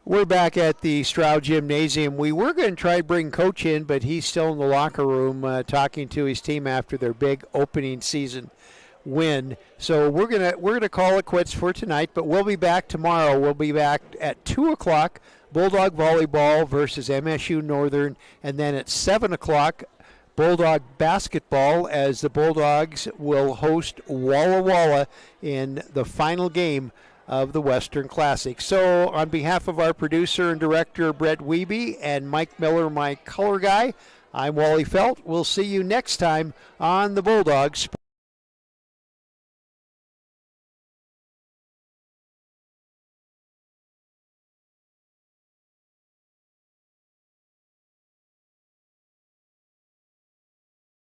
Speaker 1: We're back at the Stroud Gymnasium. We were going to try to bring Coach in, but he's still in the locker room talking to his team after their big opening season win. So we're gonna call it quits for tonight, but we'll be back tomorrow. We'll be back at 2 o'clock, Bulldog Volleyball versus MSU Northern, and then at 7 o'clock, Bulldog Basketball, as the Bulldogs will host Walla Walla in the final game of the Western Classic. So on behalf of our producer and director, Brett Wiebe, and Mike Miller, my color guy, I'm Wally Felt. We'll see you next time on the Bulldogs.